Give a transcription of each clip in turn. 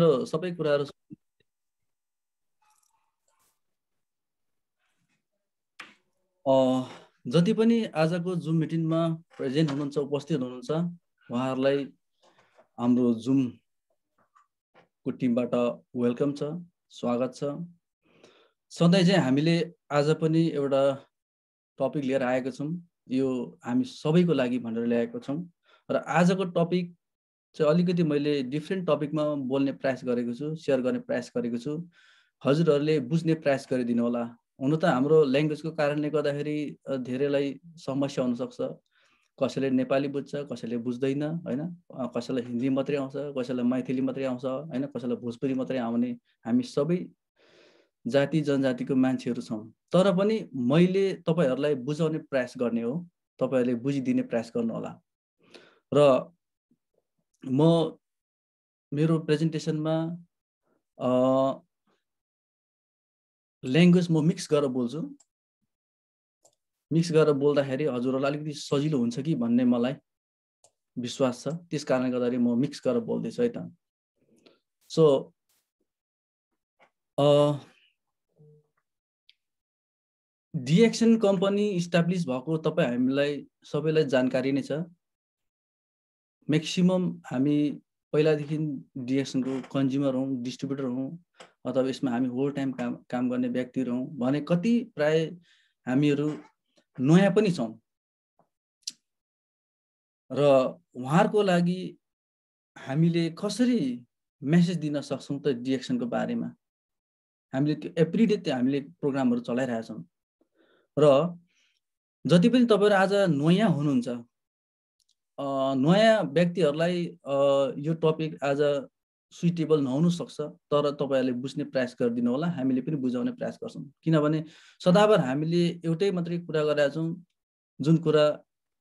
सबै कुराहरू जति पनि आजको जुम मिटिङमा प्रेजेन्ट हुनुहुन्छ, उपस्थित हुनुहुन्छ, उहाँहरूलाई हाम्रो जुमको टिमबाट वेलकम छ, स्वागत छ। सधैँ चाहिँ हामीले आज पनि एउटा टपिक लिएर आएको छौँ, यो हामी सबैको लागि भनेर ल्याएको छौँ। र आजको टपिक चाहिँ अलिकति मैले डिफ्रेन्ट टपिकमा बोल्ने प्रयास गरेको छु, सेयर गर्ने प्रयास गरेको छु। हजुरहरूले बुझ्ने प्रयास गरिदिनु होला। हुन त हाम्रो ल्याङ्ग्वेजको कारणले गर्दाखेरि धेरैलाई समस्या हुनसक्छ। कसैले नेपाली बुझ्छ, कसैले बुझ्दैन, होइन। कसैलाई हिन्दी मात्रै आउँछ, कसैलाई मैथिली मात्रै आउँछ, होइन, कसैलाई भोजपुरी मात्रै आउने। हामी सबै जाति जनजातिको मान्छेहरू छौँ। तर पनि मैले तपाईँहरूलाई बुझाउने प्रयास गर्ने हो, तपाईँहरूले बुझिदिने प्रयास गर्नु होला। र म मेरो प्रेजेन्टेसनमा ल्याङ्ग्वेज म मिक्स गरेर बोल्छु। मिक्स गरेर बोल्दाखेरि हजुरहरूलाई अलिकति सजिलो हुन्छ कि भन्ने मलाई विश्वास छ। त्यस कारणले गर्दाखेरि म मिक्स गरेर बोल्दैछु है त। सो डिएक्सन कम्पनी इस्टाब्लिस भएको तपाईँ हामीलाई सबैलाई जानकारी नै छ। म्याक्सिमम हामी पहिलादेखि डिएक्सनको कन्ज्युमर हौँ, डिस्ट्रिब्युटर हौँ, अथवा यसमा हामी होल टाइम काम गर्ने व्यक्तिहरू हौँ भने कति प्राय हामीहरू नयाँ पनि छौँ। र उहाँहरूको लागि हामीले कसरी मेसेज दिन सक्छौँ त डिएक्सनको बारेमा हामीले त्यो एभ्रिडे त्यो हामीले प्रोग्रामहरू चलाइरहेछौँ। र जति पनि तपाईँहरू आज नयाँ हुनुहुन्छ, नयाँ व्यक्तिहरूलाई यो टपिक आज सुइटेबल नहुन सक्छ, तर तपाईँहरूले बुझ्ने प्रयास गरिदिनु होला। हामीले पनि बुझाउने प्रयास गर्छौँ, किनभने सदाभर हामीले एउटै मात्रै कुरा गरिरहेका छौँ, जुन कुरा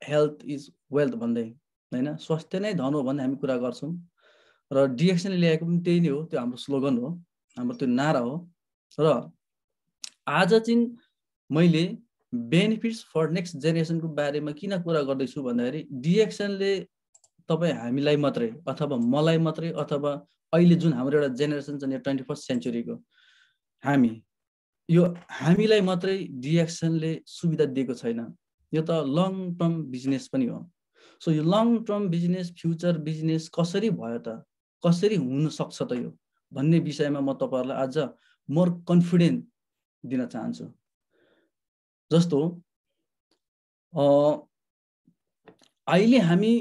हेल्थ इज वेल्थ भन्दै, होइन, स्वास्थ्य नै धन हो भन्ने हामी कुरा गर्छौँ। र डिएक्सनले ल्याएको पनि त्यही नै हो, त्यो हाम्रो स्लोगन हो, हाम्रो त्यो नारा हो। र आज चाहिँ मैले बेनिफिट्स फर नेक्स्ट जेनेरेसनको बारेमा किन कुरा गर्दैछु भन्दाखेरि डिएक्सनले तपाईँ हामीलाई मात्रै अथवा मलाई मात्रै अथवा अहिले जुन हाम्रो एउटा जेनेरेसन छ 21st सेन्चुरीको हामीलाई मात्रै डिएक्सनले सुविधा दिएको छैन। यो त लङ टर्म बिजनेस पनि हो। सो यो long term business, future business कसरी भयो त, कसरी हुन सक्छ त यो भन्ने विषयमा म तपाईँहरूलाई आज मोर कन्फिडेन्ट दिन चाहन्छु। जस्तो अहिले हामी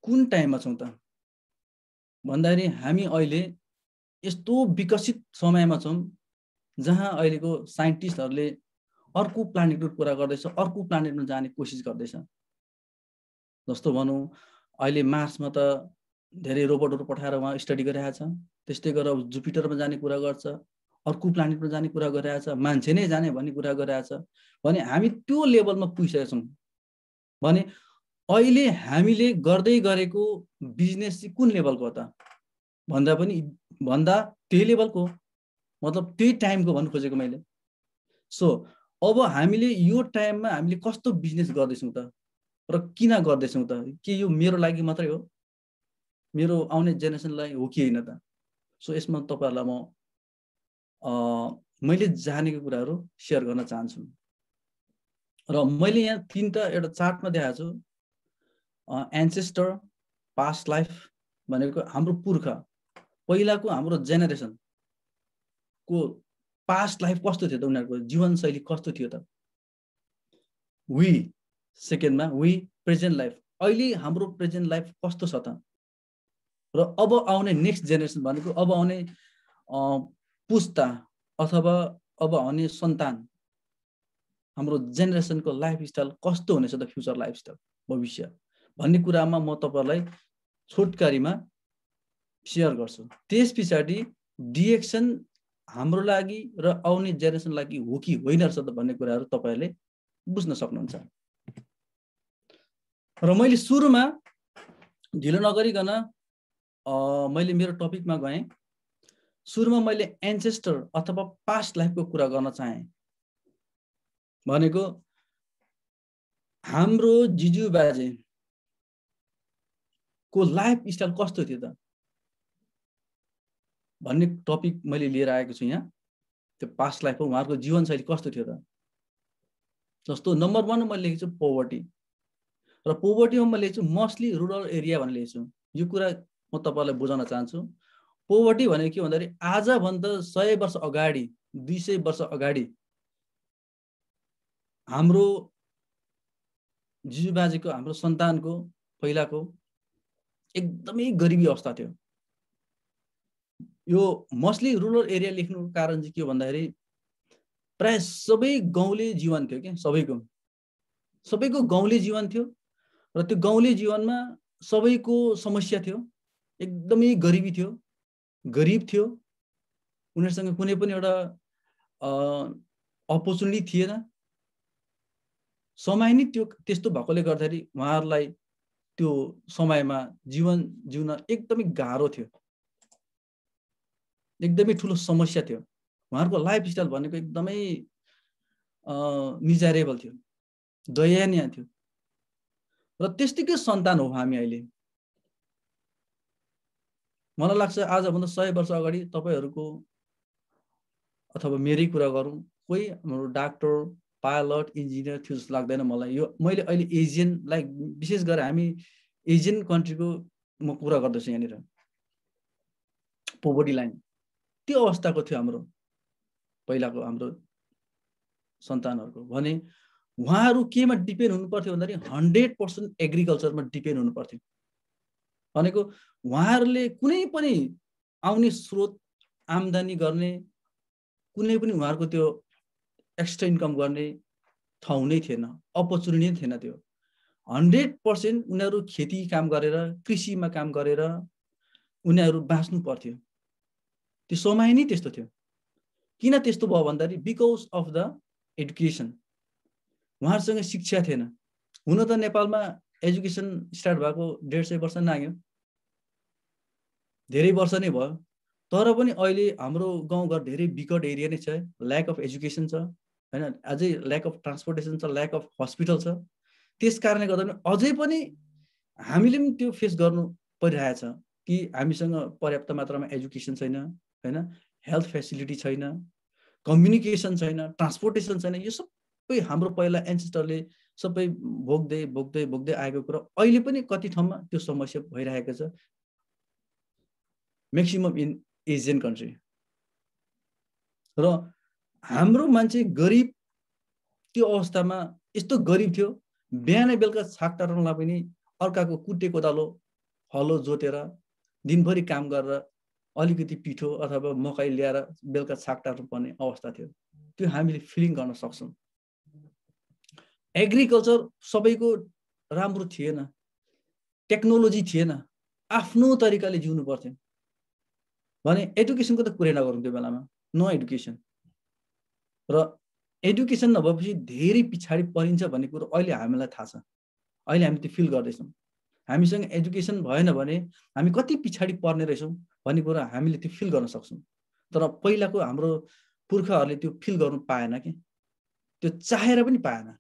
कुन टाइममा छौँ त भन्दाखेरि हामी अहिले यस्तो विकसित समयमा छौँ जहाँ अहिलेको साइन्टिस्टहरूले अर्को प्लानेटको कुरा गर्दैछ, अर्को प्लानेटमा जाने कोसिस गर्दैछ। जस्तो भनौँ अहिले मार्समा त धेरै रोबोटहरू पठाएर उहाँ स्टडी गरिरहेको छ। त्यस्तै गरेर जुपिटरमा जाने कुरा गर्छ, अर्को प्लानेटमा जाने कुरा गरिरहेछ, मान्छे नै जाने भन्ने कुरा गरिरहेछ। भने हामी त्यो लेभलमा पुगिसकेका छौँ। भने अहिले हामीले गर्दै गरेको बिजनेस चाहिँ कुन लेभलको हो त भन्दा त्यही लेभलको, मतलब त्यही टाइमको भन्नु खोजेको मैले। सो अब हामीले यो टाइममा हामीले कस्तो बिजनेस गर्दैछौँ त र किन गर्दैछौँ त? के यो मेरो लागि मात्रै हो, मेरो आउने जेनेरेसनलाई हो कि होइन त? सो यसमा तपाईँहरूलाई मैले जानेको कुराहरू सेयर गर्न चाहन्छु। र मैले यहाँ तीनटा एउटा चार्टमा देखाएको छु। एन्सेस्टर, पास्ट लाइफ भनेको हाम्रो पुर्खा, पहिलाको हाम्रो जेनेरेसनको पास्ट लाइफ कस्तो थियो त, उनीहरूको जीवनशैली कस्तो थियो त। सेकेन्डमा प्रेजेन्ट लाइफ, अहिले हाम्रो प्रेजेन्ट लाइफ कस्तो छ त। र अब आउने नेक्स्ट जेनेरेसन भनेको अब आउने पुस्ता अथवा अब आउने सन्तान, हाम्रो जेनेरेसनको लाइफस्टाइल कस्तो हुनेछ त, फ्युचर लाइफस्टाइल भविष्य भन्ने कुरामा म तपाईँहरूलाई छोटकारीमा सेयर गर्छु। त्यस पछाडि डिएक्सन हाम्रो लागि र आउने जेनेरेसन लागि हो कि होइन रहेछ त भन्ने कुराहरू तपाईँहरूले बुझ्न सक्नुहुन्छ। र मैले सुरुमा ढिलो नगरिकन मैले मेरो टपिकमा गएँ। सुरुमा मैले एन्सेस्टर अथवा पास्ट लाइफको कुरा गर्न चाहेँ। भनेको हाम्रो जिजु बाजेको लाइफ स्टाइल कस्तो थियो त। भन्ने टपिक मैले लिएर आएको छु यहाँ। त्यो पास्ट लाइफमा उहाँहरूको जीवनशैली कस्तो थियो त। जस्तो नम्बर 1 मैले लेखेको छु पोभर्टी, र पोभर्टीमा मैले लेखेको छु मोस्टली रुरल एरिया भनेर लेखेको छु। यो कुरा म तपाईँलाई बुझाउन चाहन्छु। पोभर्टी भनेको के भन्दाखेरि आजभन्दा 100 वर्ष अगाडि, 200 वर्ष अगाडि हाम्रो जीजुबाजेको, हाम्रो सन्तानको पहिलाको एकदमै गरिबी अवस्था थियो। यो मोस्टली रुरल एरिया लेख्नुको कारण चाहिँ के भन्दाखेरि प्राय सबै गाउँले जीवन थियो के, सबैको गाउँले जीवन थियो, र त्यो गाउँले जीवनमा सबैको समस्या थियो, एकदमै गरिबी थियो, गरिब थियो, उनीहरूसँग कुनै पनि एउटा अपर्चुनिटी थिएन। समय नै त्यो त्यस्तो भएकोले गर्दाखेरि उहाँहरूलाई त्यो समयमा जीवन जिउन एकदमै गाह्रो थियो, एकदमै ठुलो समस्या थियो। उहाँहरूको लाइफस्टाइल भनेको एकदमै मिजरेबल थियो, दयनीय थियो। र त्यस्तैकै सन्तान हो हामी अहिले। मलाई लाग्छ आजभन्दा 100 वर्ष अगाडि तपाईँहरूको अथवा मेरै कुरा गरौँ, कोही हाम्रो डाक्टर, पाइलट, इन्जिनियर थियो जस्तो लाग्दैन मलाई। यो मैले अहिले एसियन, लाइक विशेष गरेर हामी एसियन कन्ट्रीको म कुरा गर्दैछु यहाँनिर। पोभर्टी लाइन त्यो अवस्थाको थियो हाम्रो पहिलाको हाम्रो सन्तानहरूको। भने उहाँहरू केमा डिपेन्ड हुनु पर्थ्यो भन्दाखेरि 100% एग्रिकल्चरमा डिपेन्ड हुनु पर्थ्यो। भनेको उहाँहरूले कुनै पनि आउने स्रोत, आम्दानी गर्ने कुनै पनि उहाँहरूको त्यो एक्स्ट्रा इन्कम गर्ने ठाउँ नै थिएन, अपर्चुनिटी नै थिएन। त्यो 100% उनीहरू खेती काम गरेर, कृषिमा काम गरेर उनीहरू बाँच्नु पर्थ्यो। त्यो समय नै त्यस्तो थियो। किन त्यस्तो भयो भन्दाखेरि बिकज अफ द एजुकेसन। उहाँहरूसँग शिक्षा थिएन। हुन त नेपालमा एजुकेसन स्टार्ट भएको 150 वर्ष नाग्यो, धेरै वर्ष नै भयो। तर पनि अहिले हाम्रो गाउँघर धेरै विकट एरिया नै छ, ल्याक अफ एजुकेसन छ हैन, अझै ल्याक अफ ट्रान्सपोर्टेसन छ, ल्याक अफ हस्पिटल छ। त्यस कारणले गर्दा अझै पनि हामीले पनि त्यो फेस गर्नु परिरहेछ कि हामीसँग पर्याप्त मात्रामा एजुकेसन छैन हैन, हेल्थ फेसिलिटी छैन, कम्युनिकेसन छैन, ट्रान्सपोर्टेसन छैन। यो सबै हाम्रो पहिला एन्सेस्टरले सबै भोग्दै भोग्दै भोग्दै आएको कुरा अहिले पनि कति ठाउँमा त्यो समस्या भइरहेको छ, मैक्सिमम इन एसियन कन्ट्री। र हाम्रो मान्छे गरिब त्यो अवस्थामा यस्तो गरिब थियो, बिहानै बेलुका छाक टार्नलाई पनि अर्काको कुटे कोदालो हलो जोतेर दिनभरि काम गरेर अलिकति पिठो अथवा मकै ल्याएर बेलुका छाक टार्नु पर्ने अवस्था थियो। त्यो हामीले फिलिङ गर्न सक्छौँ। एग्रिकल्चर सबैको राम्रो थिएन, टेक्नोलोजी थिएन, आफ्नो तरिकाले जिउनु पर्थ्यो। भने एजुकेसनको त कुरै नगरौँ, त्यो बेलामा नो एजुकेसन। र एजुकेसन नभएपछि धेरै पछाडि परिन्छ भन्ने कुरो अहिले हामीलाई थाहा छ। अहिले हामी त्यो फिल गर्दैछौँ। हामीसँग एजुकेसन भएन भने हामी कति पछाडि पर्ने रहेछौँ भन्ने कुरा हामीले त्यो फिल गर्न सक्छौँ। तर पहिलाको हाम्रो पुर्खाहरूले त्यो फिल गर्नु पाएन कि, त्यो चाहेर पनि पाएन।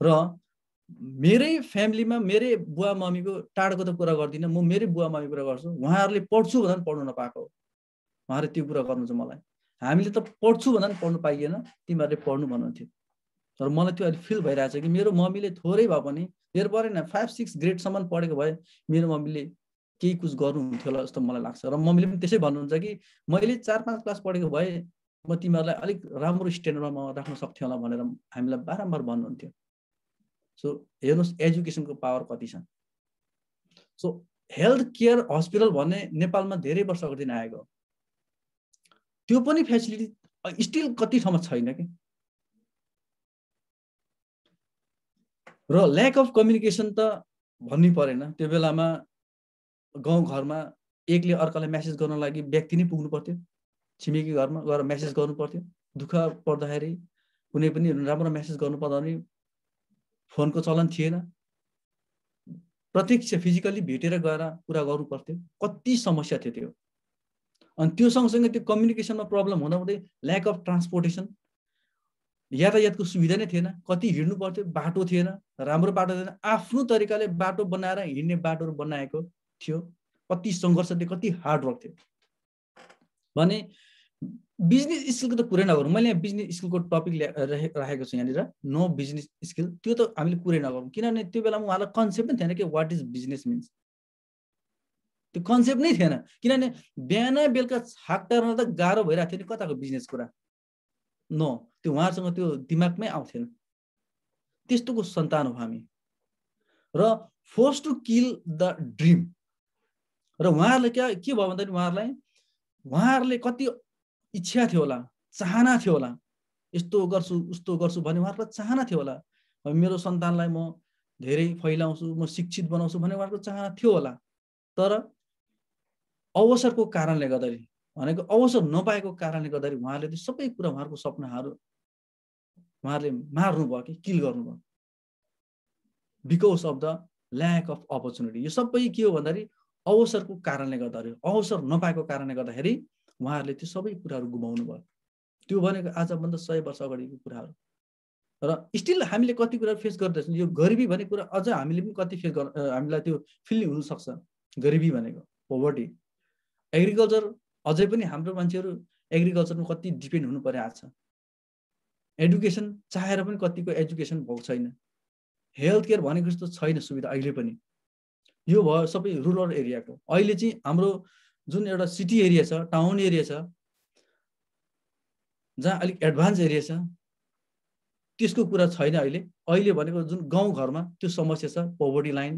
र मेरै फ्यामिलीमा मेरै बुवा मम्मीको टाढोको त कुरा गर्दिनँ, म मेरै बुवा मम्मी कुरा गर्छु। उहाँहरूले पढ्छु भन्दा पनि पढ्नु नपाएको, उहाँहरूले त्यो कुरा गर्नुहुन्छ मलाई। हामीले त पढ्छु भन्दा पनि पढ्नु पाइएन, तिमीहरूले पढ्नु भन्नुहुन्थ्यो। तर मलाई त्यो अहिले फिल भइरहेछ कि मेरो मम्मीले थोरै भए पनि धेरै परेन, 5-6 ग्रेडसम्म पढेको भए मेरो मम्मीले केही कुछ गर्नुहुन्थ्यो होला जस्तो मलाई लाग्छ। र मम्मीले पनि त्यसै भन्नुहुन्छ कि मैले 4-5 क्लास पढेको भए म तिमीहरूलाई अलिक राम्रो स्ट्यान्डर्डमा म राख्न सक्थेँ होला भनेर हामीलाई बारम्बार भन्नुहुन्थ्यो। सो हेर्नुहोस् एजुकेसनको पावर कति छ। सो हेल्थ केयर हस्पिटल भन्ने नेपालमा धेरै वर्ष अगाडि आएको, त्यो पनि फेसिलिटी स्टिल कति ठाउँमा छैन कि। र ल्याक अफ कम्युनिकेसन त भन्नै परेन। त्यो बेलामा गाउँघरमा एकले अर्कालाई मेसेज गर्न लागि व्यक्ति नै पुग्नु पर्थ्यो, छिमेकी घरमा गएर मेसेज गर्नु पर्थ्यो। दुःख पर्दाखेरि कुनै पनि राम्रो मेसेज गर्नु पर्दा पनि फोनको चलन थिएन, प्रत्यक्ष फिजिकली भेटेर गएर कुरा गर्नु पर्थ्यो। कति समस्या थियो त्यो। अनि त्यो सँगसँगै त्यो कम्युनिकेसनमा प्रब्लम हुँदाहुँदै ल्याक अफ ट्रान्सपोर्टेसन, यातायातको सुविधा नै थिएन, कति हिँड्नु पर्थ्यो, बाटो थिएन, राम्रो बाटो थिएन, आफ्नो तरिकाले बाटो बनाएर हिँड्ने बाटोहरू बनाएको थियो। कति सङ्घर्ष थियो, कति हार्ड वर्क थियो। भने बिजनेस स्किलको त कुरै नगरौँ। मैले यहाँ बिजनेस स्किलको टपिक राखेको छु यहाँनिर, नो बिजनेस स्किल। त्यो त हामीले कुरै नगरौँ, किनभने त्यो बेलामा उहाँलाई कन्सेप्ट नै थिएन कि वाट इज बिजनेस मिन्स। त्यो कन्सेप्ट नै थिएन, किनभने बिहान बेलुका छाक टार्न त गाह्रो भइरहेको थियो नि, कताको बिजनेस कुरा। नो, त्यो उहाँसँग त्यो दिमागमै आउँथेन। त्यस्तोको सन्तान हो हामी। र force to kill the dream. र उहाँहरूले के भयो भन्दाखेरि उहाँहरूले कति इच्छा थियो होला, चाहना थियो होला, यस्तो गर्छु उस्तो गर्छु भन्ने उहाँहरूको चाहना थियो होला। मेरो सन्तानलाई म धेरै फैलाउँछु, म शिक्षित बनाउँछु भन्ने उहाँहरूको चाहना थियो होला। तर अवसरको कारणले गर्दाखेरि, भनेको अवसर नपाएको कारणले गर्दाखेरि उहाँहरूले त्यो सबै कुरा, उहाँहरूको सपनाहरू उहाँहरूले मार्नुभयो कि किल गर्नुभयो, because of the lack of opportunity. यो सबै के हो भन्दाखेरि अवसरको कारणले गर्दाखेरि, अवसर नपाएको कारणले गर्दाखेरि उहाँहरूले त्यो सबै कुराहरू गुमाउनु भयो। त्यो भनेको आजभन्दा 100 वर्ष अगाडिको कुराहरू। र स्टिल हामीले कति कुरा फेस गर्दैछौँ। यो गरिबी भन्ने कुरा अझ हामीले पनि कति फेस हामीलाई त्यो फिल हुनसक्छ। गरिबी भनेको पोभर्टी। एग्रिकल्चर अझै पनि हाम्रो मान्छेहरू एग्रिकल्चरमा कति डिपेन्ड हुनु परिरहेको छ। एडुकेसन चाहेर पनि कतिको एजुकेसन भएको छैन। हेल्थ केयर भनेको जस्तो छैन सुविधा अहिले पनि। यो भयो सबै रुरल एरियाको। अहिले चाहिँ हाम्रो जुन एउटा सिटी एरिया छ, टाउन एरिया छ, जहाँ अलिक एडभान्स एरिया छ, त्यसको कुरा छैन अहिले। अहिले भनेको जुन गाउँघरमा त्यो समस्या छ, पोभर्टी लाइन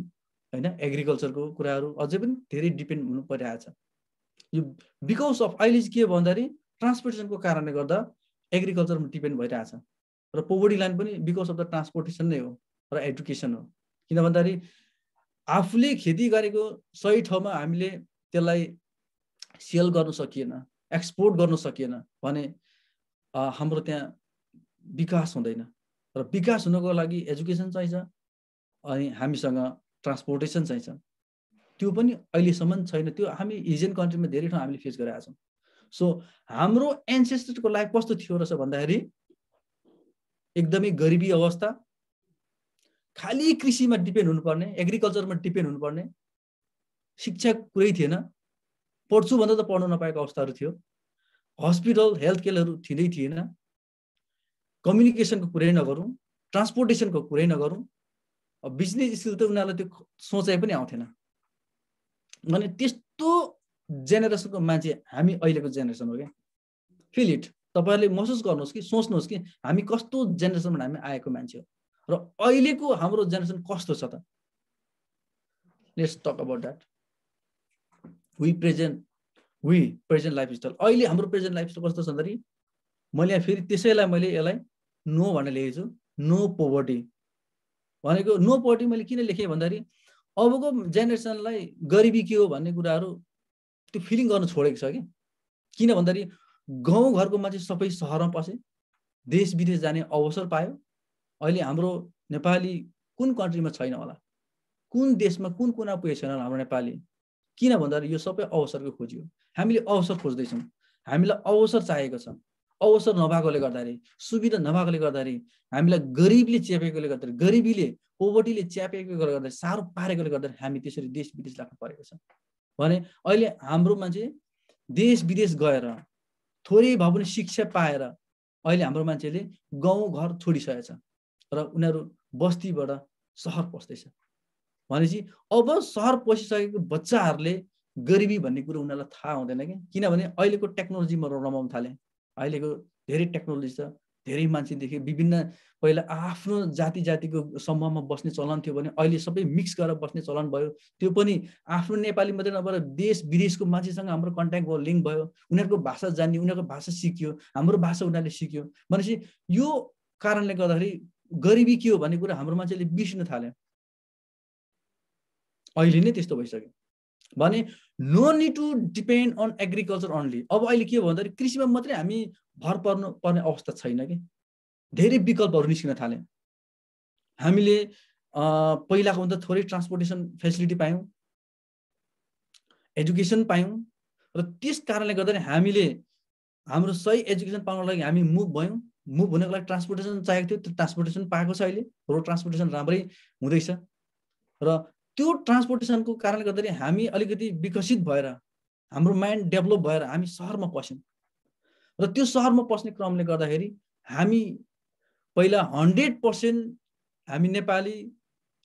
होइन, एग्रिकल्चरको कुराहरू अझै पनि धेरै डिपेन्ड हुनु परिरहेको छ। यो बिकज अफ अहिले चाहिँ के भन्दाखेरि ट्रान्सपोर्टेसनको कारणले गर्दा एग्रिकल्चरमा डिपेन्ड भइरहेछ। र पोभर्टी लाइन पनि बिकज अफ द ट्रान्सपोर्टेसन नै हो र एजुकेसन हो। किन भन्दाखेरि आफूले खेती गरेको सही ठाउँमा हामीले त्यसलाई सेल गर्न सकिएन, एक्सपोर्ट गर्न सकिएन भने हाम्रो त्यहाँ विकास हुँदैन। र विकास हुनको लागि एजुकेसन चाहिन्छ, अनि हामीसँग ट्रान्सपोर्टेसन चाहिन्छ। त्यो पनि अहिलेसम्म छैन। त्यो हामी एसियन कन्ट्रीमा धेरै ठाउँ हामीले फेस गरेका छौँ। सो हाम्रो एन्सेस्टरको लाइफ कस्तो थियो रहेछ भन्दाखेरि एकदमै गरिबी अवस्था, खालि कृषिमा डिपेन्ड हुनुपर्ने, एग्रिकल्चरमा डिपेन्ड हुनुपर्ने, शिक्षा कुरै थिएन, पढ्छु भन्दा त पढ्नु नपाएको अवस्थाहरू थियो, हस्पिटल हेल्थ केयरहरू थिँदै थिएन, कम्युनिकेसनको कुरै नगरौँ, ट्रान्सपोर्टेसनको कुरै नगरौँ, बिजनेस स्किल त उनीहरूलाई त्यो सोचाइ पनि आउँथेन। भने त्यस्तो जेनेरेसनको मान्छे हामी अहिलेको जेनेरेसन हो क्या। Feel it. तपाईँहरूले महसुस गर्नुहोस् कि सोच्नुहोस् कि हामी कस्तो जेनेरेसनमा हामी आएको मान्छे हो र अहिलेको हाम्रो जेनेरेसन कस्तो छ त। Let's talk about that. We present lifestyle. अहिले हाम्रो प्रेजेन्ट लाइफस्टाइल कस्तो छ भन्दाखेरि मैले यहाँ फेरि त्यसैलाई मैले यसलाई नो भनेर लेखेको छु। नो पोभर्टी भनेको, नो पोभर्टी मैले किन लेखेँ भन्दाखेरि अबको जेनेरेसनलाई गरिबी के हो भन्ने कुराहरू त्यो फिलिङ गर्न छोडेको छ कि। किन भन्दाखेरि गाउँघरको मान्छे सबै सहरमा पसे, देश विदेश जाने अवसर पायो। अहिले हाम्रो नेपाली कुन कन्ट्रीमा छैन होला, कुन देशमा कुन कुना पुगेको छैन हाम्रो नेपाली। किन भन्दाखेरि यो सबै अवसरको खोजी हो। हामीले अवसर खोज्दैछौँ, हामीलाई अवसर चाहिएको छ। अवसर नभएकोले गर्दाखेरि, सुविधा नभएकोले गर्दाखेरि, हामीलाई गरिबीले च्यापेकोले गर्दाखेरि, गरिबीले पोभर्टीले च्यापेकोले गर्दाखेरि, साह्रो पारेकोले गर्दाखेरि हामी त्यसरी देश विदेश लाग्नु परेको छ। भने अहिले हाम्रो मान्छे देश विदेश गएर थोरै भए पनि शिक्षा पाएर अहिले हाम्रो मान्छेले गाउँ घर छोडिसकेको छ र उनीहरू बस्तीबाट सहर पस्दैछ। भनेपछि अब सहर पसिसकेको बच्चाहरूले गरिबी भन्ने कुरो उनीहरूलाई थाहा हुँदैन कि। किनभने अहिलेको टेक्नोलोजीमा रमाउन थाले। अहिलेको धेरै टेक्नोलोजी छ, धेरै मान्छेदेखि विभिन्न, पहिला आफ्नो जातिको समूहमा बस्ने चलन थियो भने अहिले सबै मिक्स गरेर बस्ने चलन भयो। त्यो पनि आफ्नो नेपाली मात्रै नभएर देश विदेशको मान्छेसँग हाम्रो कन्ट्याक्ट भयो, लिङ्क भयो, उनीहरूको भाषा जान्ने, उनीहरूको भाषा सिक्यो, हाम्रो भाषा उनीहरूले सिक्यो। भनेपछि यो कारणले गर्दाखेरि गरिबी के हो भन्ने कुरा हाम्रो मान्छेले बिर्सिन थाल्यो। अहिले नै त्यस्तो भइसक्यो। भने no need to depend on agriculture only. अब अहिले के हो भन्दाखेरि कृषिमा मात्रै हामी भर पर्ने अवस्था छैन कि। धेरै विकल्पहरू निस्किन थाले। हामीले पहिलाको भन्दा थोरै ट्रान्सपोर्टेसन फेसिलिटी पायौँ, एजुकेसन पायौँ, र त्यस कारणले गर्दा हामीले हाम्रो सही एजुकेसन पाउनको लागि हामी मुभ भयौँ। मुभ हुनको लागि ट्रान्सपोर्टेसन चाहिएको थियो, त्यो ट्रान्सपोर्टेसन पाएको छ। अहिले रोड ट्रान्सपोर्टेसन राम्रै हुँदैछ र त्यो ट्रान्सपोर्टेसनको कारणले गर्दाखेरि हामी अलिकति विकसित भएर हाम्रो माइन्ड डेभलप भएर हामी सहरमा पस्यौँ र त्यो सहरमा पस्ने क्रमले गर्दाखेरि हामी पहिला 100% हामी नेपाली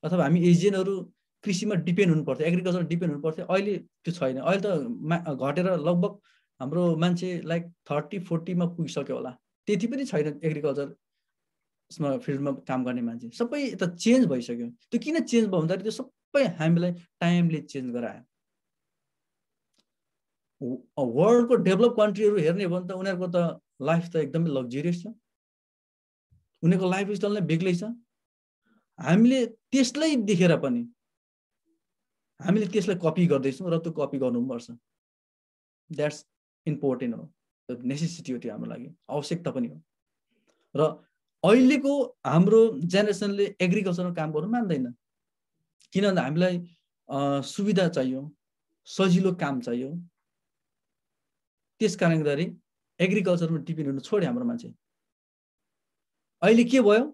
अथवा हामी एजियनहरू कृषिमा डिपेन्ड हुनु पर्थ्यो, एग्रिकल्चर डिपेन्ड हुनु पर्थ्यो। अहिले त्यो छैन। अहिले त घटेर लगभग हाम्रो मान्छे लाइक 30-40 मा पुगिसक्यो होला। त्यति पनि छैन एग्रिकल्चर फिल्डमा काम गर्ने मान्छे। सबै यता चेन्ज भइसक्यो। त्यो किन चेन्ज भयो भन्दाखेरि त्यो सबै हामीलाई टाइमले चेन्ज गरायो। वर्ल्डको डेभलप कन्ट्रीहरू हेर्ने हो भने त उनीहरूको त लाइफ त एकदमै लग्जरियस छ, उनीहरूको लाइफस्टाइल नै बेग्लै छ। हामीले त्यसलाई देखेर पनि हामीले त्यसलाई कपी गर्दैछौँ र त्यो कपी गर्नु पनि पर्छ। द्याट्स इम्पोर्टेन्ट हो, नेसेसिटी हो, त्यो हाम्रो लागि आवश्यकता पनि हो। र अहिलेको हाम्रो जेनेरेसनले एग्रिकल्चरमा काम गर्नु मान्दैन, किनभने हामीलाई सुविधा चाहियो, सजिलो काम चाहियो। त्यस कारणले एग्रिकल्चरमा डिपेन्ड हुनु छोड्यो हाम्रो मान्छे। अहिले के भयो,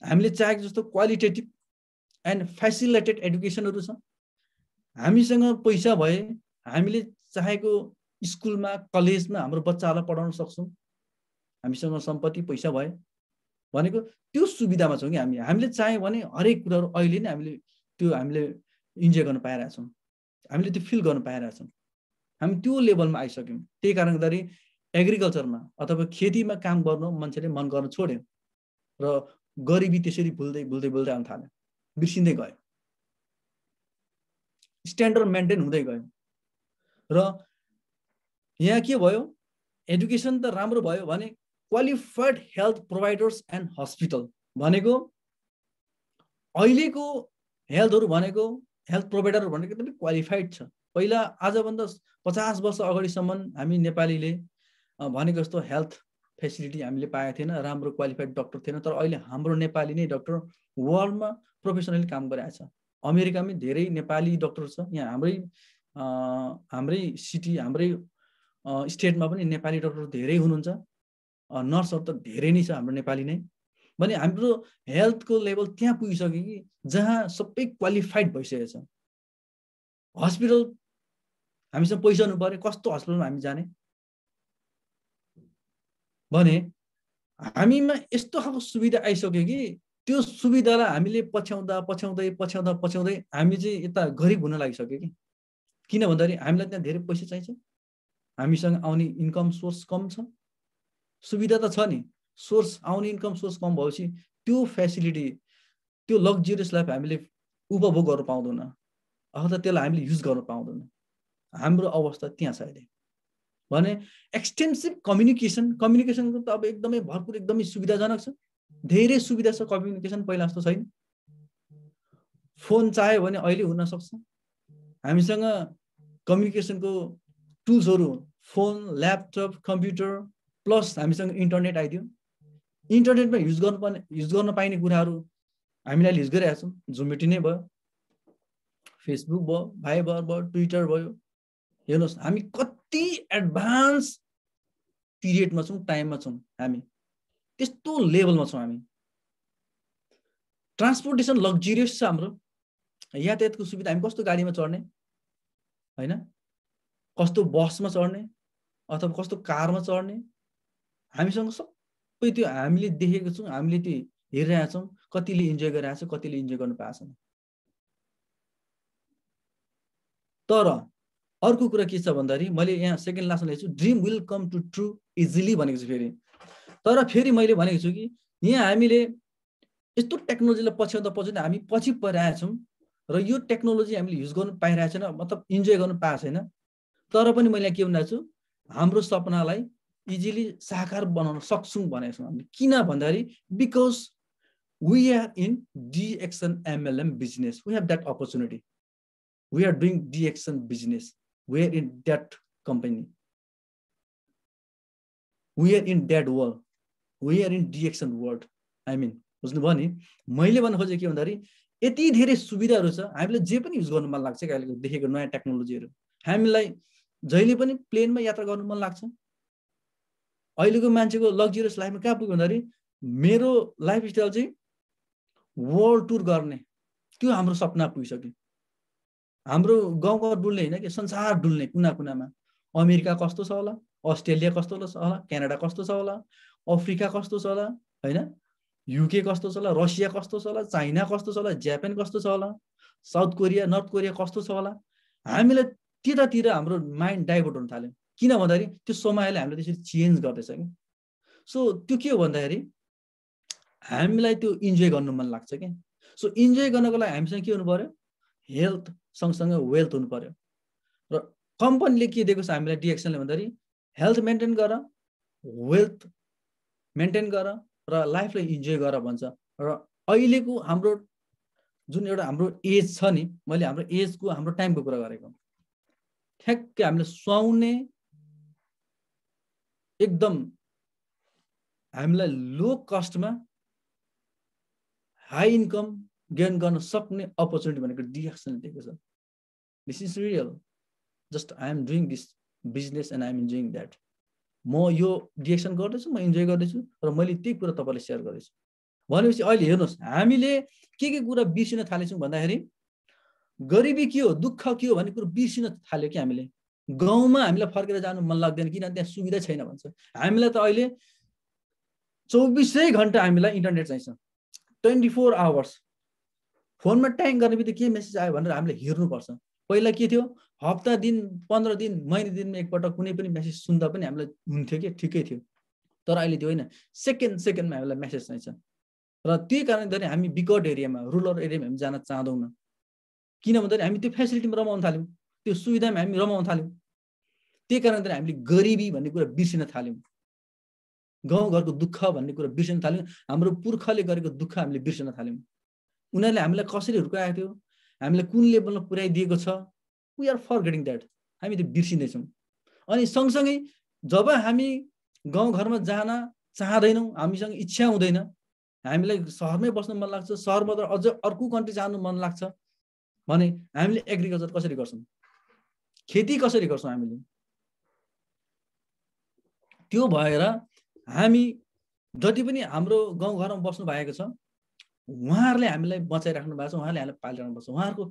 हामीले चाहेको जस्तो क्वालिटेटिभ एन्ड फेसिलिटेड एडुकेसनहरू छ। हामीसँग पैसा भए हामीले चाहेको स्कुलमा कलेजमा हाम्रो बच्चाहरूलाई पढाउन सक्छौँ। हामीसँग सम्पत्ति पैसा भए भनेको त्यो सुविधामा छौँ कि हामीले चाह्यो भने हरेक कुराहरू अहिले नै हामीले इन्जोय गर्न पाइरहेछौँ, हामीले त्यो फिल गर्न पाइरहेछौँ। हामी त्यो लेभलमा आइसक्यौँ। त्यही कारणले एग्रिकल्चरमा अथवा खेतीमा काम गर्न मान्छेले मन गर्न छोड्यो र गरिबी त्यसरी भुल्दै भुल्दै भुल्दै आउन थाल्यो, बिर्सिँदै गयो, स्ट्यान्डर्ड मेन्टेन हुँदै गयो। र यहाँ के भयो, एडुकेसन त राम्रो भयो भने qualified health providers and hospital भनेको अहिलेको हेल्थहरू भनेको हेल्थ प्रोभाइडर भनेको एकदमै क्वालिफाइड छ। पहिला आजभन्दा 50 वर्ष अगाडिसम्म हामी नेपालीले भनेको जस्तो हेल्थ फेसिलिटी हामीले पाएको थिएन, राम्रो क्वालिफाइड डक्टर थिएन। तर अहिले हाम्रो नेपाली नै डक्टर वर्ल्डमा प्रोफेसनली काम गरिरहेछ। अमेरिकामै धेरै नेपाली डक्टर छ, यहाँ हाम्रै सिटी हाम्रै स्टेटमा पनि नेपाली डक्टर धेरै हुनुहुन्छ, नर्सहरू त धेरै नै छ हाम्रो नेपाली नै। भने हाम्रो हेल्थको लेभल त्यहाँ पुगिसक्यो कि जहाँ सबै क्वालिफाइड भइसकेको छ। हस्पिटल हामीसँग पैसा हुनु पर्यो, कस्तो हस्पिटलमा हामी जाने भने हामीमा यस्तो खालको सुविधा आइसक्यो कि त्यो सुविधालाई हामीले पछ्याउँदै हामी चाहिँ यता गरिब हुन लागिसक्यो कि। किन भन्दाखेरि हामीलाई त्यहाँ धेरै पैसा चाहिन्छ, हामीसँग आउने इन्कम सोर्स कम छ। सुविधा त छ नि, सोर्स आउने इन्कम सोर्स कम भएपछि त्यो फेसिलिटी, त्यो लग्जरियस लाइफ हामीले उपभोग गर्न पाउँदैन अथवा त्यसलाई हामीले युज गर्न पाउँदैन। हाम्रो अवस्था त्यहाँ छ अहिले। भने एक्सटेन्सिभ कम्युनिकेसनको त अब एकदमै भरपुर, एकदमै सुविधाजनक छ, धेरै सुविधा छ। कम्युनिकेसन पहिला जस्तो छैन। फोन चाह्यो भने अहिले हुन सक्छ। हामीसँग कम्युनिकेसनको टुल्सहरू फोन, ल्यापटप, कम्प्युटर प्लस हामीसँग इन्टरनेट आइदियो। इन्टरनेटमा युज गर्न पाइने कुराहरू हामीले अहिले युज गरिरहेका छौँ। जुम मिटिङ नै भयो, फेसबुक भयो, भाइबर भयो, ट्विटर भयो। हेर्नुहोस् हामी कति एडभान्स पिरियडमा छौँ, टाइममा छौँ, हामी त्यस्तो लेभलमा छौँ। हामी ट्रान्सपोर्टेसन लग्जरियस छ हाम्रो, यातायातको सुविधा। हामी कस्तो गाडीमा चढ्ने होइन, कस्तो बसमा चढ्ने अथवा कस्तो कारमा चढ्ने, हामीसँग सबै त्यो हामीले देखेको छौँ, हामीले त्यो हेरिरहेका छौँ। कतिले इन्जोय गरिरहेको छ, कतिले इन्जोय गर्नु पाएको छैन। तर अर्को कुरा के छ भन्दाखेरि मैले यहाँ सेकेन्ड लास्टमा लेखेको छु, dream will come to true easily भनेको छु फेरि। तर फेरि मैले भनेको छु कि यहाँ हामीले यस्तो टेक्नोलोजीलाई पछ्याउँदा हामी पछि परिरहेका छौँ र यो टेक्नोलोजी हामीले युज गर्नु पाइरहेको छैन, मतलब इन्जोय गर्नु पाएको छैन। तर पनि मैले के भनेको छु, हाम्रो सपनालाई इजिली साकार बनाउन सक्छौँ भनेको छौँ हामीले। किन भन्दाखेरि because we are in DXN MLM business, we have that opportunity, we are doing DXN business, we are in that company, we are in that world, we are in DXN world. I mean बुझ्नुभयो नि मैले भन्न खोजेको के भन्दाखेरि यति धेरै सुविधाहरू छ, हामीले जे पनि युज गर्नु मन लाग्छ कि अहिलेको देखेको नयाँ टेक्नोलोजीहरू। हामीलाई जहिले पनि प्लेनमा यात्रा गर्नु मन लाग्छ। अहिलेको मान्छेको लग्जरियस लाइफमा कहाँ पुग्यो भन्दाखेरि मेरो लाइफस्टाइल चाहिँ वर्ल्ड टुर गर्ने, त्यो हाम्रो सपना पुगिसक्यो। हाम्रो गाउँघर डुल्ने होइन कि संसार डुल्ने कुना कुनामा। अमेरिका कस्तो छ होला, अस्ट्रेलिया कस्तो छ होला, क्यानाडा कस्तो छ होला, अफ्रिका कस्तो छ होला होइन, युके कस्तो छ होला, रसिया कस्तो छ होला, चाइना कस्तो छ होला, जापान कस्तो छ होला, साउथ कोरिया नर्थ कोरिया कस्तो छ होला। हामीलाई त्यतातिर हाम्रो माइन्ड डाइभर्ट हुन थाल्यो। किन भन्दाखेरि त्यो समयले हामीले त्यसरी चेन्ज गर्दैछ कि। सो त्यो के हो भन्दाखेरि हामीलाई त्यो इन्जोय गर्नु मन लाग्छ क्या। सो इन्जोय गर्नको लागि हामीसँग के हुनु पर्यो, हेल्थ सँगसँगै वेल्थ हुनु पर्यो। र कम्पनीले के दिएको छ हामीलाई डिएक्सनले भन्दाखेरि हेल्थ मेन्टेन गर, वेल्थ मेन्टेन गर र लाइफलाई इन्जोय गर भन्छ। र अहिलेको हाम्रो जुन एउटा हाम्रो एज छ नि, मैले हाम्रो एजको हाम्रो टाइमको कुरा गरेको, ठ्याक्कै हामीले सुहाउने एकदम हामीलाई लो कस्टमा हाई इन्कम गेन गर्न सक्ने अपर्च्युनिटी भनेको डिएक्सनले दिएको छ। This is real. Just I am doing this business and I am enjoying that. म यो डिएक्सन गर्दैछु, म इन्जोय गर्दैछु र मैले त्यही कुरा तपाईँलाई सेयर गर्दैछु। भनेपछि अहिले हेर्नुहोस् हामीले के कुरा बिर्सिन थालेछौँ भन्दाखेरि गरिबी के हो, दुःख के हो भन्ने कुरो बिर्सिन थाल्यो कि हामीले। गाउँमा हामीलाई फर्केर जानु मन लाग्दैन किनभने त्यहाँ सुविधा छैन भन्छ। हामीलाई त अहिले 24 घन्टा हामीलाई इन्टरनेट चाहिन्छ, 24 आवर्स। फोनमा ट्याङ गर्ने बित्तिकै के मेसेज आयो भनेर हामीले हेर्नुपर्छ। पहिला के थियो, हप्ता दिन 15 दिन महिना दिनमा एकपल्ट कुनै पनि मेसेज सुन्दा पनि हामीलाई हुन्थ्यो कि ठिकै थियो। तर अहिले त्यो होइन, सेकेन्डमा हामीलाई मेसेज चाहिन्छ। र त्यही कारणले हामी विकट एरियामा, रुरल एरियामा हामी जान चाहँदैनौँ। किन भन्दाखेरि हामी त्यो फेसिलिटीमा रमाउन थाल्यौँ, त्यो सुविधामा हामी रमाउन थाल्यौँ। त्यही कारणले हामीले गरिबी भन्ने कुरा बिर्सिन थाल्यौँ, गाउँघरको दुःख भन्ने कुरा बिर्सिन थाल्यौँ, हाम्रो पुर्खाले गरेको दुःख हामीले बिर्सिन थाल्यौँ। उनीहरूले हामीलाई कसरी हुर्काएको थियो, हामीलाई कुन लेभलमा पुर्याइदिएको छ, वी आर फरगेटिङ द्याट। हामी त्यो बिर्सिँदैछौँ। अनि सँगसँगै जब हामी गाउँघरमा जान चाहँदैनौँ, हामीसँग इच्छा हुँदैन, हामीलाई सहरमै बस्न मन लाग्छ, सहरमा त अझ अर्को कन्ट्री जानु मन लाग्छ भने हामीले एग्रिकल्चर कसरी गर्छौँ, खेती कसरी गर्छौँ हामीले। त्यो भएर हामी जति पनि हाम्रो गाउँघरमा बस्नु भएको छ उहाँहरूले हामीलाई बचाइराख्नु भएको छ, उहाँले हामीलाई पालिराख्नु भएको छ। उहाँहरूको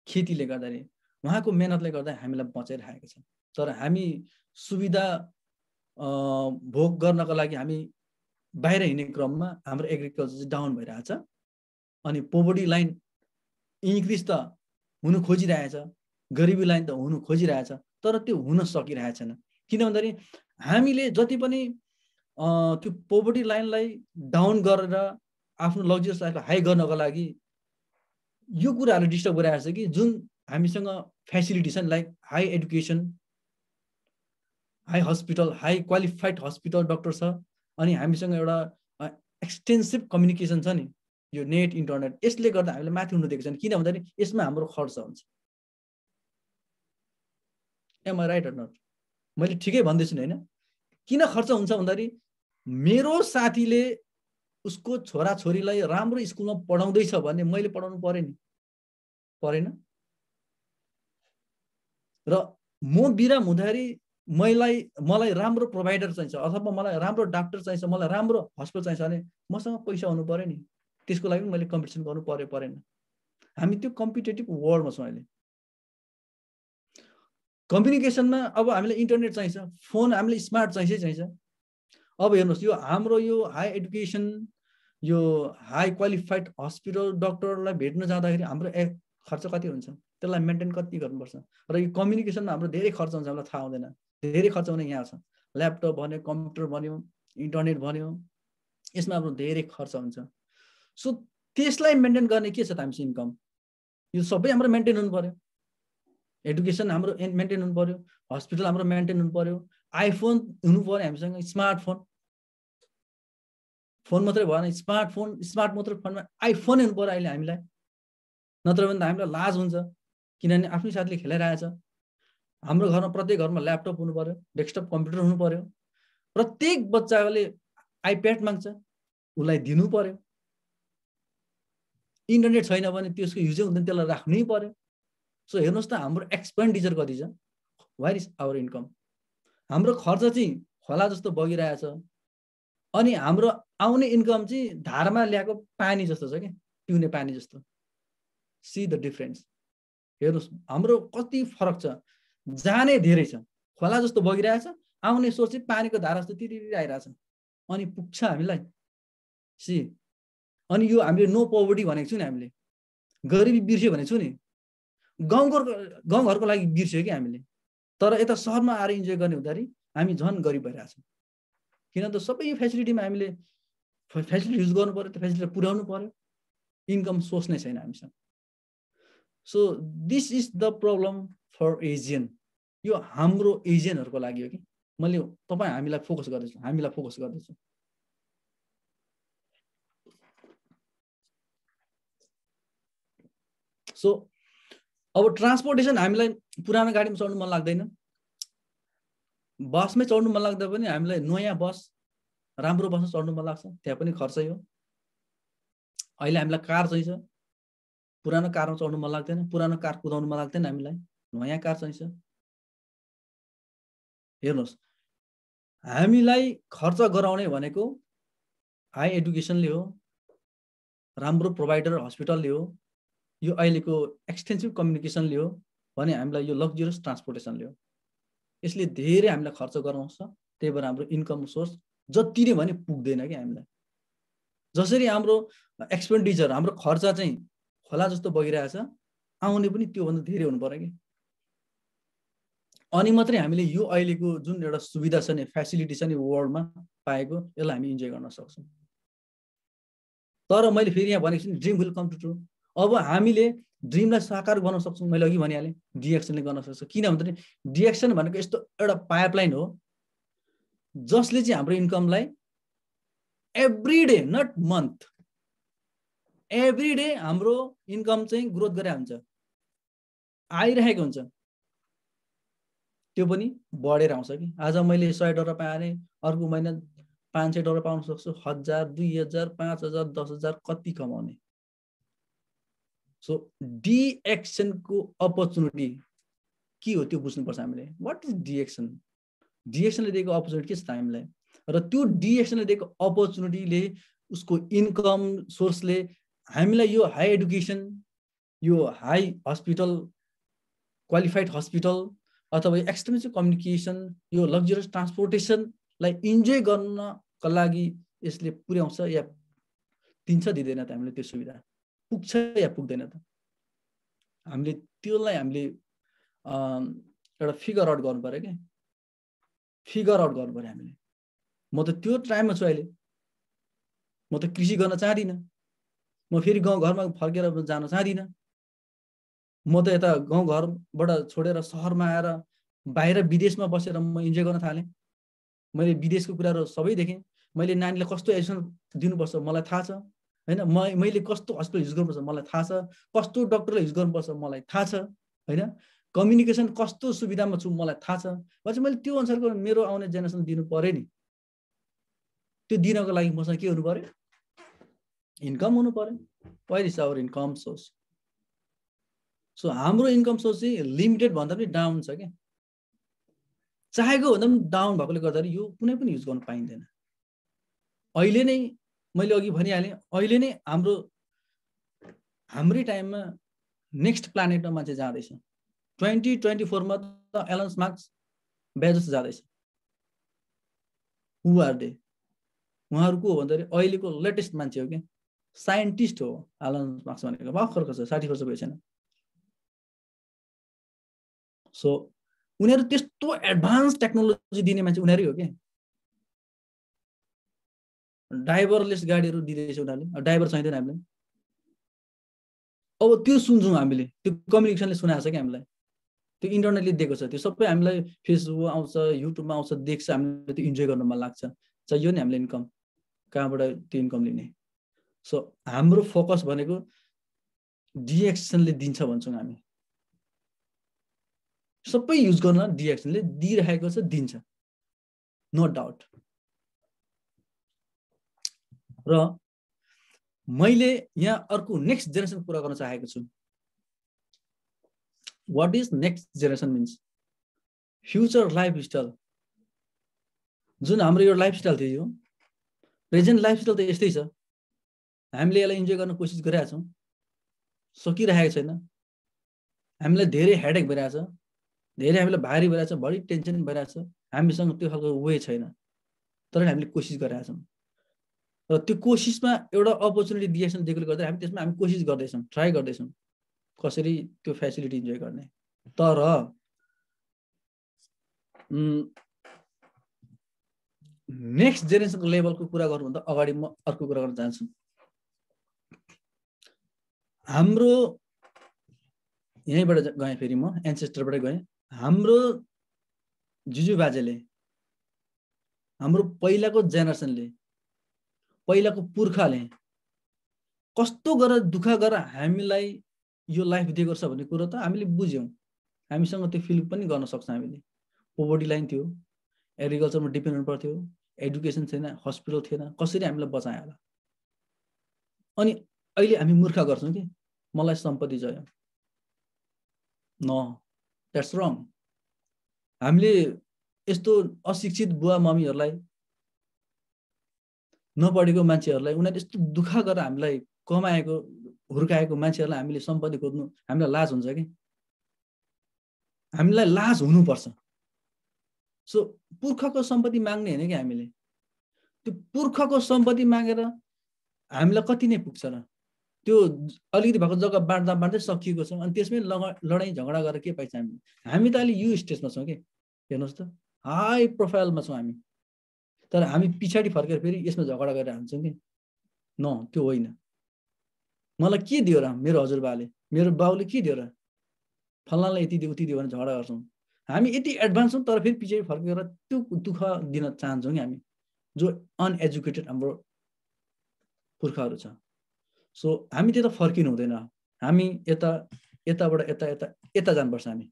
खेतीले गर्दाखेरि, उहाँको मेहनतले गर्दा हामीलाई बचाइराखेको छ। तर हामी सुविधा भोग गर्नको लागि हामी बाहिर हिँड्ने क्रममा हाम्रो एग्रिकल्चर चाहिँ डाउन भइरहेछ। अनि पोभर्टी लाइन इन्क्रिज त हुनु खोजिरहेछ, गरिबी लाइन त हुनु खोजिरहेछ, तर त्यो हुन सकिरहेको छैन। किन भन्दाखेरि हामीले जति पनि त्यो पोभर्टी लाइनलाई डाउन गरेर आफ्नो लग्जरियस लाइफलाई हाई गर्नको लागि यो कुराहरू डिस्टर्ब गरिरहेको छ कि जुन हामीसँग फेसिलिटी छ नि, like high education, high hospital, high qualified hospital doctor छ, अनि हामीसँग एउटा एक्सटेन्सिभ कम्युनिकेसन छ नि, यो नेट इन्टरनेट, यसले गर्दा हामीले माथि हुनु दिएको छैन। किन भन्दाखेरि यसमा हाम्रो खर्च हुन्छ। Am I right or not? मैले ठिकै भन्दैछु नि होइन? किन खर्च हुन्छ भन्दाखेरि मेरो साथीले उसको छोराछोरीलाई राम्रो स्कुलमा पढाउँदैछ भने मैले पढाउनु पर्यो नि, परेन? र म बिराम हुँदाखेरि मलाई राम्रो प्रोभाइडर चाहिन्छ, अथवा मलाई राम्रो डाक्टर चाहिन्छ, मलाई राम्रो हस्पिटल चाहिन्छ भने मसँग पैसा हुनु पर्यो नि। त्यसको लागि मैले कम्पिटिसन गर्नु पर्यो परेन? हामी त्यो कम्पिटेटिभ वर्ल्डमा छौँ अहिले। कम्युनिकेसनमा अब हामीलाई इन्टरनेट चाहिन्छ, फोन हामीले स्मार्ट चाहिन्छ। अब हेर्नुहोस्, यो हाम्रो यो हाई एडुकेसन, यो हाई क्वालिफाइड हस्पिटल डक्टरलाई भेट्न जाँदाखेरि हाम्रो खर्च कति हुन्छ, त्यसलाई मेन्टेन कति गर्नुपर्छ। र यो कम्युनिकेसनमा हाम्रो धेरै खर्च हुन्छ, हामीलाई थाहा हुँदैन। धेरै खर्च हुने यहाँ छ, ल्यापटप भन्यो, कम्प्युटर भन्यो, इन्टरनेट भन्यो, यसमा हाम्रो धेरै खर्च हुन्छ। सो त्यसलाई मेन्टेन गर्ने के छ त हामीसँग इन्कम, यो सबै हाम्रो मेन्टेन हुनु पर्यो। एडुकेसन हाम्रो मेन्टेन हुनु पर्यो, हस्पिटल हाम्रो मेन्टेन हुनु पर्यो, आइफोन हुनु पर्यो हामीसँग, स्मार्टफोन। फोन मात्रै भएन, स्मार्टफोन, स्मार्ट मात्रै फोनमा आइफोन हुनु पर्यो अहिले हामीलाई, नत्र भने त हामीलाई लाज हुन्छ। किनभने आफ्नै साथीले खेलाइरहेछ। हाम्रो घरमा प्रत्येक घरमा ल्यापटप हुनु पर्यो, डेस्कटप कम्प्युटर हुनु पर्यो। प्रत्येक बच्चाले आइप्याड माग्छ, उसलाई दिनु पर्यो। इन्टरनेट छैन भने त्यसको युजै हुँदैन, त्यसलाई राख्नै पर्यो। सो हेर्नुहोस् त हाम्रो एक्सपेन्डिचर कति छ, वेयर इज आवर इन्कम। हाम्रो खर्च चाहिँ खोला जस्तो बगिरहेछ, अनि हाम्रो आउने इन्कम चाहिँ धारमा ल्याएको पानी जस्तो छ कि, पिउने पानी जस्तो। C the difference. हेर्नुहोस् हाम्रो कति फरक छ, जाने धेरै छ, खोला जस्तो बगिरहेछ, आउने सोच चाहिँ पानीको धारा जस्तो तिरिरि आइरहेछ, अनि पुग्छ हामीलाई सी। अनि यो हामीले नो पोभर्टी भनेको छु नि, हामीले गरिबी बिर्स्यो भनेको छु नि, गाउँघरको लागि बिर्स्यो कि हामीले। तर यता सहरमा आएर इन्जोय गर्ने हुँदाखेरि हामी झन् गरिब भइरहेछौँ। किन त सबै यो फेसिलिटीमा हामीले फेसिलिटी युज गर्नु पर्यो, त्यो फेसिलिटी पुर्याउनु पर्यो, इन्कम सोर्स नै छैन हामीसँग। So this is the problem for Asian. यो हाम्रो एजियनहरूको लागि हो कि मैले हामीलाई फोकस गर्दैछु। सो अब ट्रान्सपोर्टेसन हामीलाई पुरानो गाडीमा चढ्नु मन लाग्दैन, बसमै चढ्नु मन लाग्दा पनि हामीलाई नयाँ बस राम्रो बसमा चढ्नु मन लाग्छ, त्यहाँ पनि खर्चै हो। अहिले हामीलाई कार चाहिन्छ, पुरानो कारमा चढ्नु मन लाग्दैन, पुरानो कार कुदाउनु मन लाग्दैन, हामीलाई नयाँ कार चाहिन्छ। हेर्नुहोस् हामीलाई खर्च गराउने भनेको हाई एडुकेसनले हो, राम्रो प्रोभाइडर हस्पिटलले हो, यो अहिलेको एक्सटेन्सिभ कम्युनिकेसनले हो भने हामीलाई यो लग्जरियस ट्रान्सपोर्टेसनले हो। यसले धेरै हामीलाई खर्च गराउँछ, त्यही भएर हाम्रो इन्कम सोर्स जति नै भने पुग्दैन कि हामीलाई। जसरी हाम्रो एक्सपेन्डिचर, हाम्रो खर्च चाहिँ खोला जस्तो बगिरहेछ, आउने पनि त्योभन्दा धेरै हुनु पर्यो कि, अनि मात्रै हामीले यो अहिलेको जुन एउटा सुविधा छ नि, फेसिलिटी छ नि वर्ल्डमा पाएको, यसलाई हामी इन्जोय गर्न सक्छौँ। तर मैले फेरि यहाँ भनेको छु नि, dream will come to true. अब हामीले ड्रिमलाई साकार गर्न सक्छौँ, मैले अघि भनिहालेँ, डिएक्सनले गर्न सक्छ। किन भन्दाखेरि डिएक्सन भनेको यस्तो एउटा पाइपलाइन हो जसले चाहिँ हाम्रो इन्कमलाई every day, not month, every day हाम्रो इन्कम चाहिँ ग्रोथ गरेर हुन्छ, आइरहेको हुन्छ, त्यो पनि बढेर आउँछ कि। आज मैले $100 पाएँ भने अर्को महिना $500 पाउन सक्छु, 1000, 2000, 5000, 10000 कति कमाउने। सो डिएक्सनको अपर्च्युनिटी के हो त्यो बुझ्नुपर्छ हामीले। What is DXN? डिएक्सनले दिएको अपर्च्युनिटी के छ त हामीलाई, र त्यो डिएक्सनले दिएको अपर्च्युनिटीले, उसको इन्कम सोर्सले हामीलाई यो हाई एडुकेसन, यो हाई हस्पिटल, क्वालिफाइड हस्पिटल अथवा एक्सटेन्सिभ कम्युनिकेसन, यो लग्जरियस ट्रान्सपोर्टेसनलाई इन्जोय गर्नका लागि यसले पुर्याउँछ या दिन्छ, दिँदैन त हामीले त्यो सुविधा, पुग्छ या पुग्दैन त? हामीले त्यसलाई हामीले एउटा फिगर आउट गर्नु पर्यो कि, फिगर आउट गर्नु पर्यो हामीले। म त त्यो टाइममा छु अहिले, म त कृषि गर्न चाहदिनँ, म फेरि गाउँघरमा फर्केर जान चाहदिनँ, म त यता गाउँघरबाट छोडेर सहरमा आएर बाहिर विदेशमा बसेर म इन्जोय गर्न थालेँ। मैले विदेशको कुराहरू सबै देखेँ, मैले नानीलाई कस्तो एजुकेसन दिनुपर्छ मलाई थाहा छ होइन, मैले कस्तो हस्पिटल युज गर्नुपर्छ मलाई थाहा छ, कस्तो डक्टरलाई युज गर्नुपर्छ मलाई थाहा छ होइन, कम्युनिकेसन कस्तो सुविधामा छु मलाई थाहा छ। पछि मैले त्यो अनुसारको मेरो आउने जेनेरेसन दिनु पर्यो नि। त्यो दिनको लागि मसँग के हुनु पर्यो? इन्कम हुनु पर्यो। What is our income source? So हाम्रो इन्कम सोर्स चाहिँ लिमिटेड भन्दा पनि डाउन छ क्या, चाहेको भन्दा पनि डाउन भएकोले गर्दाखेरि यो कुनै पनि युज गर्न पाइँदैन। अहिले नै मैले अघि भनिहालेँ, अहिले नै हाम्रै टाइममा नेक्स्ट प्लानेटमा मान्छे जाँदैछ। 2024 त एलन मास्क बेजोस जाँदैछ। हु आर दे? उहाँहरू को हो भन्दाखेरि अहिलेको लेटेस्ट मान्छे हो क्या, साइन्टिस्ट हो एलन मास्क भनेको। भर्खरको छ, 60 वर्ष भएको छैन। सो उनीहरू त्यस्तो एडभान्स टेक्नोलोजी दिने मान्छे उनीहरू हो क्या। ड्राइभरलेस गाडीहरू दिँदैछ उनीहरूले, ड्राइभर चाहिँदैन हामीलाई। अब त्यो सुन्छौँ हामीले, त्यो कम्युनिकेसनले सुनाएको छ कि हामीलाई, त्यो इन्टरनेटले दिएको छ, त्यो सबै हामीलाई फेसबुक आउँछ, युट्युबमा आउँछ, देख्छ, हामीले त्यो इन्जोय गर्न मन लाग्छ। चाहियो नि हामीलाई इन्कम, कहाँबाट त्यो इन्कम लिने? सो हाम्रो फोकस भनेको डिएक्सनले दिन्छ भन्छौँ हामी। सबै युज गर्न डिएक्सनले दिइरहेको छ, दिन्छ, नो डाउट। र मैले यहाँ अर्को नेक्स्ट जेनेरेसन कुरा गर्न चाहेको छु। What is next generation means future lifestyle. जुन हाम्रो यो लाइफस्टाइल थियो, यो प्रेजेन्ट लाइफस्टाइल त यस्तै छ, हामीले यसलाई इन्जोय गर्न कोसिस गरिरहेका छौँ, सकिरहेको छैन। हामीलाई धेरै हेडेक भइरहेछ, धेरै हामीलाई भारी भइरहेछ, बढी टेन्सन भइरहेछ, हामीसँग त्यो खालको वे छैन, तर हामीले कोसिस गरिरहेका छौँ। र त्यो कोसिसमा एउटा अपर्च्युनिटी दिएछन् दिएकोले गर्दा त्यसमा हामी कोसिस गर्दैछौँ, ट्राई गर्दैछौँ कसरी त्यो फेसिलिटी इन्जोय गर्ने। तर नेक्स्ट जेनेरेसनको लेभलको कुरा गर्नुभन्दा अगाडि म अर्को कुरा गर्न चाहन्छु। हाम्रो यहीँबाट गएँ, फेरि म एन्सेस्टरबाट गएँ। हाम्रो जुजु बाजेले, हाम्रो पहिलाको जेनेरेसनले, पहिलाको पुर्खाले कस्तो गरेर दुःख गरेर हामीलाई यो लाइफ दिएको छ भन्ने कुरो त हामीले बुझ्यौँ। हामीसँग त्यो फिल पनि गर्न सक्छ हामीले। पोभर्टी लाइन थियो, एग्रिकल्चरमा डिपेन्ड हुनु पर्थ्यो, एडुकेसन थिएन, हस्पिटल थिएन, कसरी हामीलाई बचायो होला। अनि अहिले हामी मूर्ख गर्छौँ कि मलाई सम्पत्ति चाहियो। नो, द्याट्स रङ। हामीले यस्तो अशिक्षित बुवा मम्मीहरूलाई, नपढेको मान्छेहरूलाई, उनीहरूले यस्तो दुःख गरेर हामीलाई कमाएको हुर्काएको मान्छेहरूलाई हामीले सम्पत्ति खोज्नु हामीलाई लाज हुन्छ कि? हामीलाई लाज हुनुपर्छ। सो पुर्खाको सम्पत्ति माग्ने होइन कि हामीले, त्यो पुर्खाको सम्पत्ति मागेर हामीलाई कति नै पुग्छ र? त्यो अलिकति भएको जग्गा बाँड्दा बाँड्दै सकिएको छ, अनि त्यसमै लडाइँ झगडा गरेर के पाइन्छ हामीले? हामी त अहिले यो स्टेजमा छौँ कि, हेर्नुहोस् त, हाई प्रोफाइलमा छौँ हामी, तर हामी पछाडि फर्केर फेरि यसमा झगडा गरेर हान्छौँ कि? न, त्यो होइन। मलाई के दियो र मेरो हजुरबाले, मेरो बाउले के दियो र फल्नालाई यति दियो उति दियो भने झगडा गर्छौँ। हामी यति एडभान्स छौँ तर फेरि पछाडि फर्केर त्यो दुःख दिन चाहन्छौँ कि हामी, जो अनएजुकेटेड हाम्रो पुर्खाहरू छ। सो हामी त्यता फर्किनु हुँदैन, हामी यताबाट यता जानुपर्छ, हामी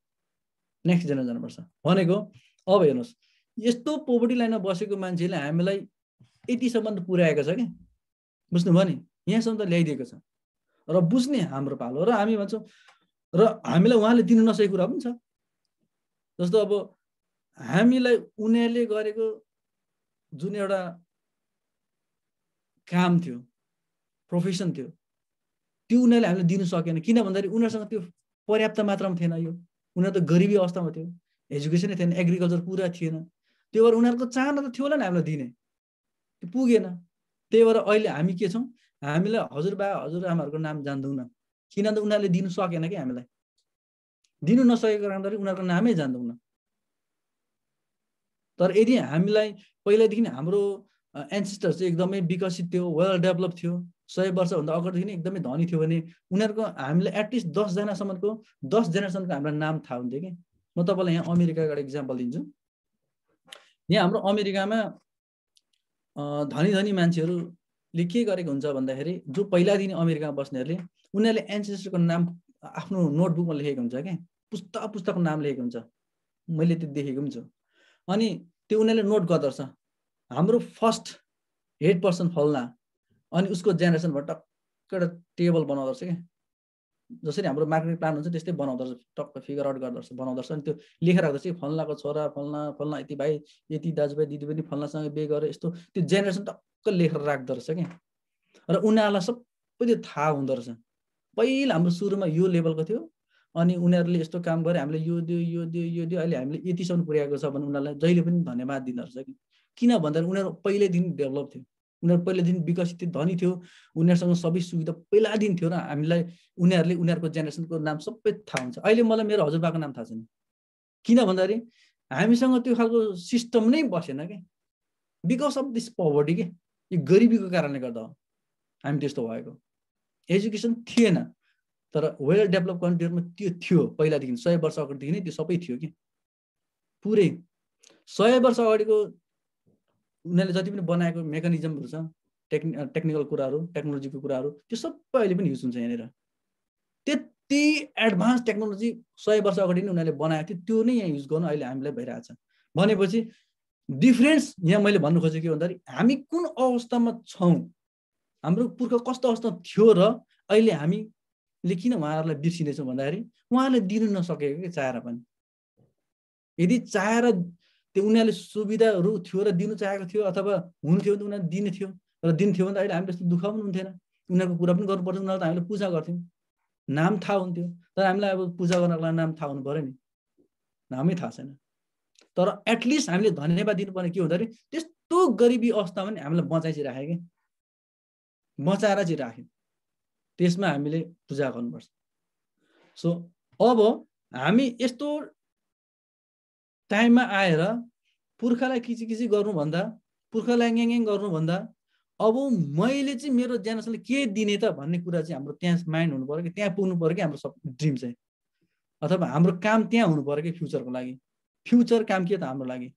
नेक्स्ट जेनेरेसन जानुपर्छ भनेको। अब हेर्नुहोस्, यस्तो पोभर्टी लाइनमा बसेको मान्छेले हामीलाई यतिसम्म त पुर्याएको छ कि, बुझ्नुभयो नि, यहाँसम्म त ल्याइदिएको छ र बुझ्ने हाम्रो पालो। र हामी भन्छौँ, र हामीलाई उहाँले दिनु नसकेको कुरा पनि छ। जस्तो अब हामीलाई उनीहरूले गरेको जुन एउटा काम थियो, प्रोफेसन थियो, त्यो उनीहरूले हामीले दिनु सकेन। किन भन्दाखेरि उनीहरूसँग त्यो पर्याप्त मात्रामा थिएन। यो उनीहरू त गरिबी अवस्थामा थियो, एजुकेसनै थिएन, एग्रिकल्चर पुरा थिएन। त्यो भएर उनीहरूको चाहना त थियो होला नि हामीलाई दिने, त्यो पुगेन। त्यही भएर अहिले हामी के छौँ, हामीलाई हजुरबा हजुरआमाहरूको नाम जान्दैनौँ, किन त उनीहरूले दिनु सकेन कि हामीलाई। दिनु नसकेको कारणले उनीहरूको नामै जान्दैनौँ। तर यदि हामीलाई पहिलादेखि हाम्रो एन्सेस्टर चाहिँ एकदमै विकसित थियो, वेल डेभलप थियो, 100 वर्षभन्दा अगाडिदेखि एकदमै धनी थियो भने उनीहरूको हामीलाई एटलिस्ट 10 जनासम्मको 10 जेनेरेसनको हाम्रो नाम थाहा हुन्थ्यो कि। म तपाईँलाई यहाँ अमेरिकाको एउटा इक्जाम्पल दिन्छु। यहाँ हाम्रो अमेरिकामा धनी धनी मान्छेहरूले के गरेको हुन्छ भन्दाखेरि, जो पहिलादेखि अमेरिकामा बस्नेहरूले उनीहरूले एन्सेस्टरको नाम आफ्नो नोटबुकमा लेखेको हुन्छ क्या, पुस्तकको नाम लेखेको हुन्छ। मैले त्यो देखेको पनि छु। अनि त्यो उनीहरूले नोट गर्दो रहेछ, हाम्रो फर्स्ट हेड पर्सन फल्ना, अनि उसको जेनेरेसनबाट टक्क एउटा टेबल बनाउँदो रहेछ क्या। जसरी हाम्रो मार्केटिङ प्लान हुन्छ त्यस्तै बनाउँदो रहेछ, टक्क फिगर आउट गर्दो रहेछ, बनाउँदो रहेछ। अनि त्यो लेखेर राख्दो रहेछ, फल्नाको छोरा फल्ना यति भाइ यति दाजुभाइ दिदीबहिनी फल्नासँग बिहे गरे, यस्तो त्यो जेनेरेसन टक्क लेखेर राख्दो रहेछ क्या। र उनीहरूलाई सबै त्यो थाहा हुँदो रहेछ। पहिला हाम्रो सुरुमा यो लेभलको थियो, अनि उनीहरूले यस्तो काम गरे, हामीले यो दियो, अहिले हामीले यतिसम्म पुर्याएको छ भने उनीहरूलाई जहिले पनि धन्यवाद दिँदो रहेछ कि। किन भन्दाखेरि उनीहरू पहिल्यैदेखि डेभलप थियो, उनीहरू पहिल्यैदेखि विकसित थियो, धनी थियो, उनीहरूसँग सबै सुविधा पहिलादेखि थियो, र हामीलाई उनीहरूले उनीहरूको जेनेरेसनको नाम सबै थाहा हुन्छ। अहिले मलाई मेरो हजुरबाको नाम थाहा छैन, किन भन्दाखेरि हामीसँग त्यो खालको सिस्टम नै बसेन क्या, बिकज अफ दिस पोभर्टी के, यो गरिबीको कारणले गर्दा हो हामी त्यस्तो भएको। एजुकेसन थिएन, तर वेल डेभलप कन्ट्रीहरूमा त्यो थियो पहिलादेखि, 100 वर्ष अगाडिदेखि नै त्यो सबै थियो कि। पुरै 100 वर्ष अगाडिको उनीहरूले जति पनि बनाएको मेकानिजमहरू छ, टेक्निकल कुराहरू, टेक्नोलोजीको कुराहरू, त्यो सबै अहिले पनि युज हुन्छ यहाँनिर। त्यति एडभान्स टेक्नोलोजी 100 वर्ष अगाडि नै उनीहरूले बनाएको थियो, त्यो नै यहाँ युज गर्नु अहिले हामीलाई भइरहेछ। भनेपछि डिफरेन्स यहाँ मैले भन्नु खोजेको के भन्दाखेरि, हामी कुन अवस्थामा छौँ, हाम्रो पुर्खा कस्तो अवस्थामा थियो र अहिले हामीले किन उहाँहरूलाई बिर्सिँदैछौँ भन्दाखेरि उहाँहरूले दिनु नसकेको कि चाहेर पनि। यदि चाहेर त्यो उनीहरूले सुविधाहरू थियो र दिनु चाहेको थियो अथवा हुन्थ्यो भने उनीहरूले दिने थियो र दिन्थ्यो भने अहिले हामी त्यस्तो दुःख पनि हुन्थेन, उनीहरूको कुरा पनि गर्नुपर्छ, उनीहरूलाई त हामीले पूजा गर्थ्यौँ। नाम थाहा हुन्थ्यो, तर हामीलाई अब पूजा गर्नको लागि नाम थाहा हुनु पर्यो नि, नामै थाहा छैन। तर एटलिस्ट हामीले धन्यवाद दिनुपर्ने के हुँदाखेरि त्यस्तो गरिबी अवस्थामा पनि हामीलाई बचाइ चाहिँ राख्यो, कि बचाएर चाहिँ राख्यो, त्यसमा हामीले पूजा गर्नुपर्छ। सो अब हामी यस्तो टाइममा आएर पुर्खालाई किची गर्नुभन्दा, पुर्खालाई ङ्याङ गर्नुभन्दा अब मैले चाहिँ मेरो जेनेरेसनले के दिने त भन्ने कुरा चाहिँ हाम्रो त्यहाँ माइन्ड हुनु पर्यो, कि त्यहाँ पुग्नु पर्यो, कि हाम्रो सब ड्रिम चाहिँ, अथवा हाम्रो काम त्यहाँ हुनु पर्यो कि फ्युचरको लागि। फ्युचर काम के त हाम्रो लागि।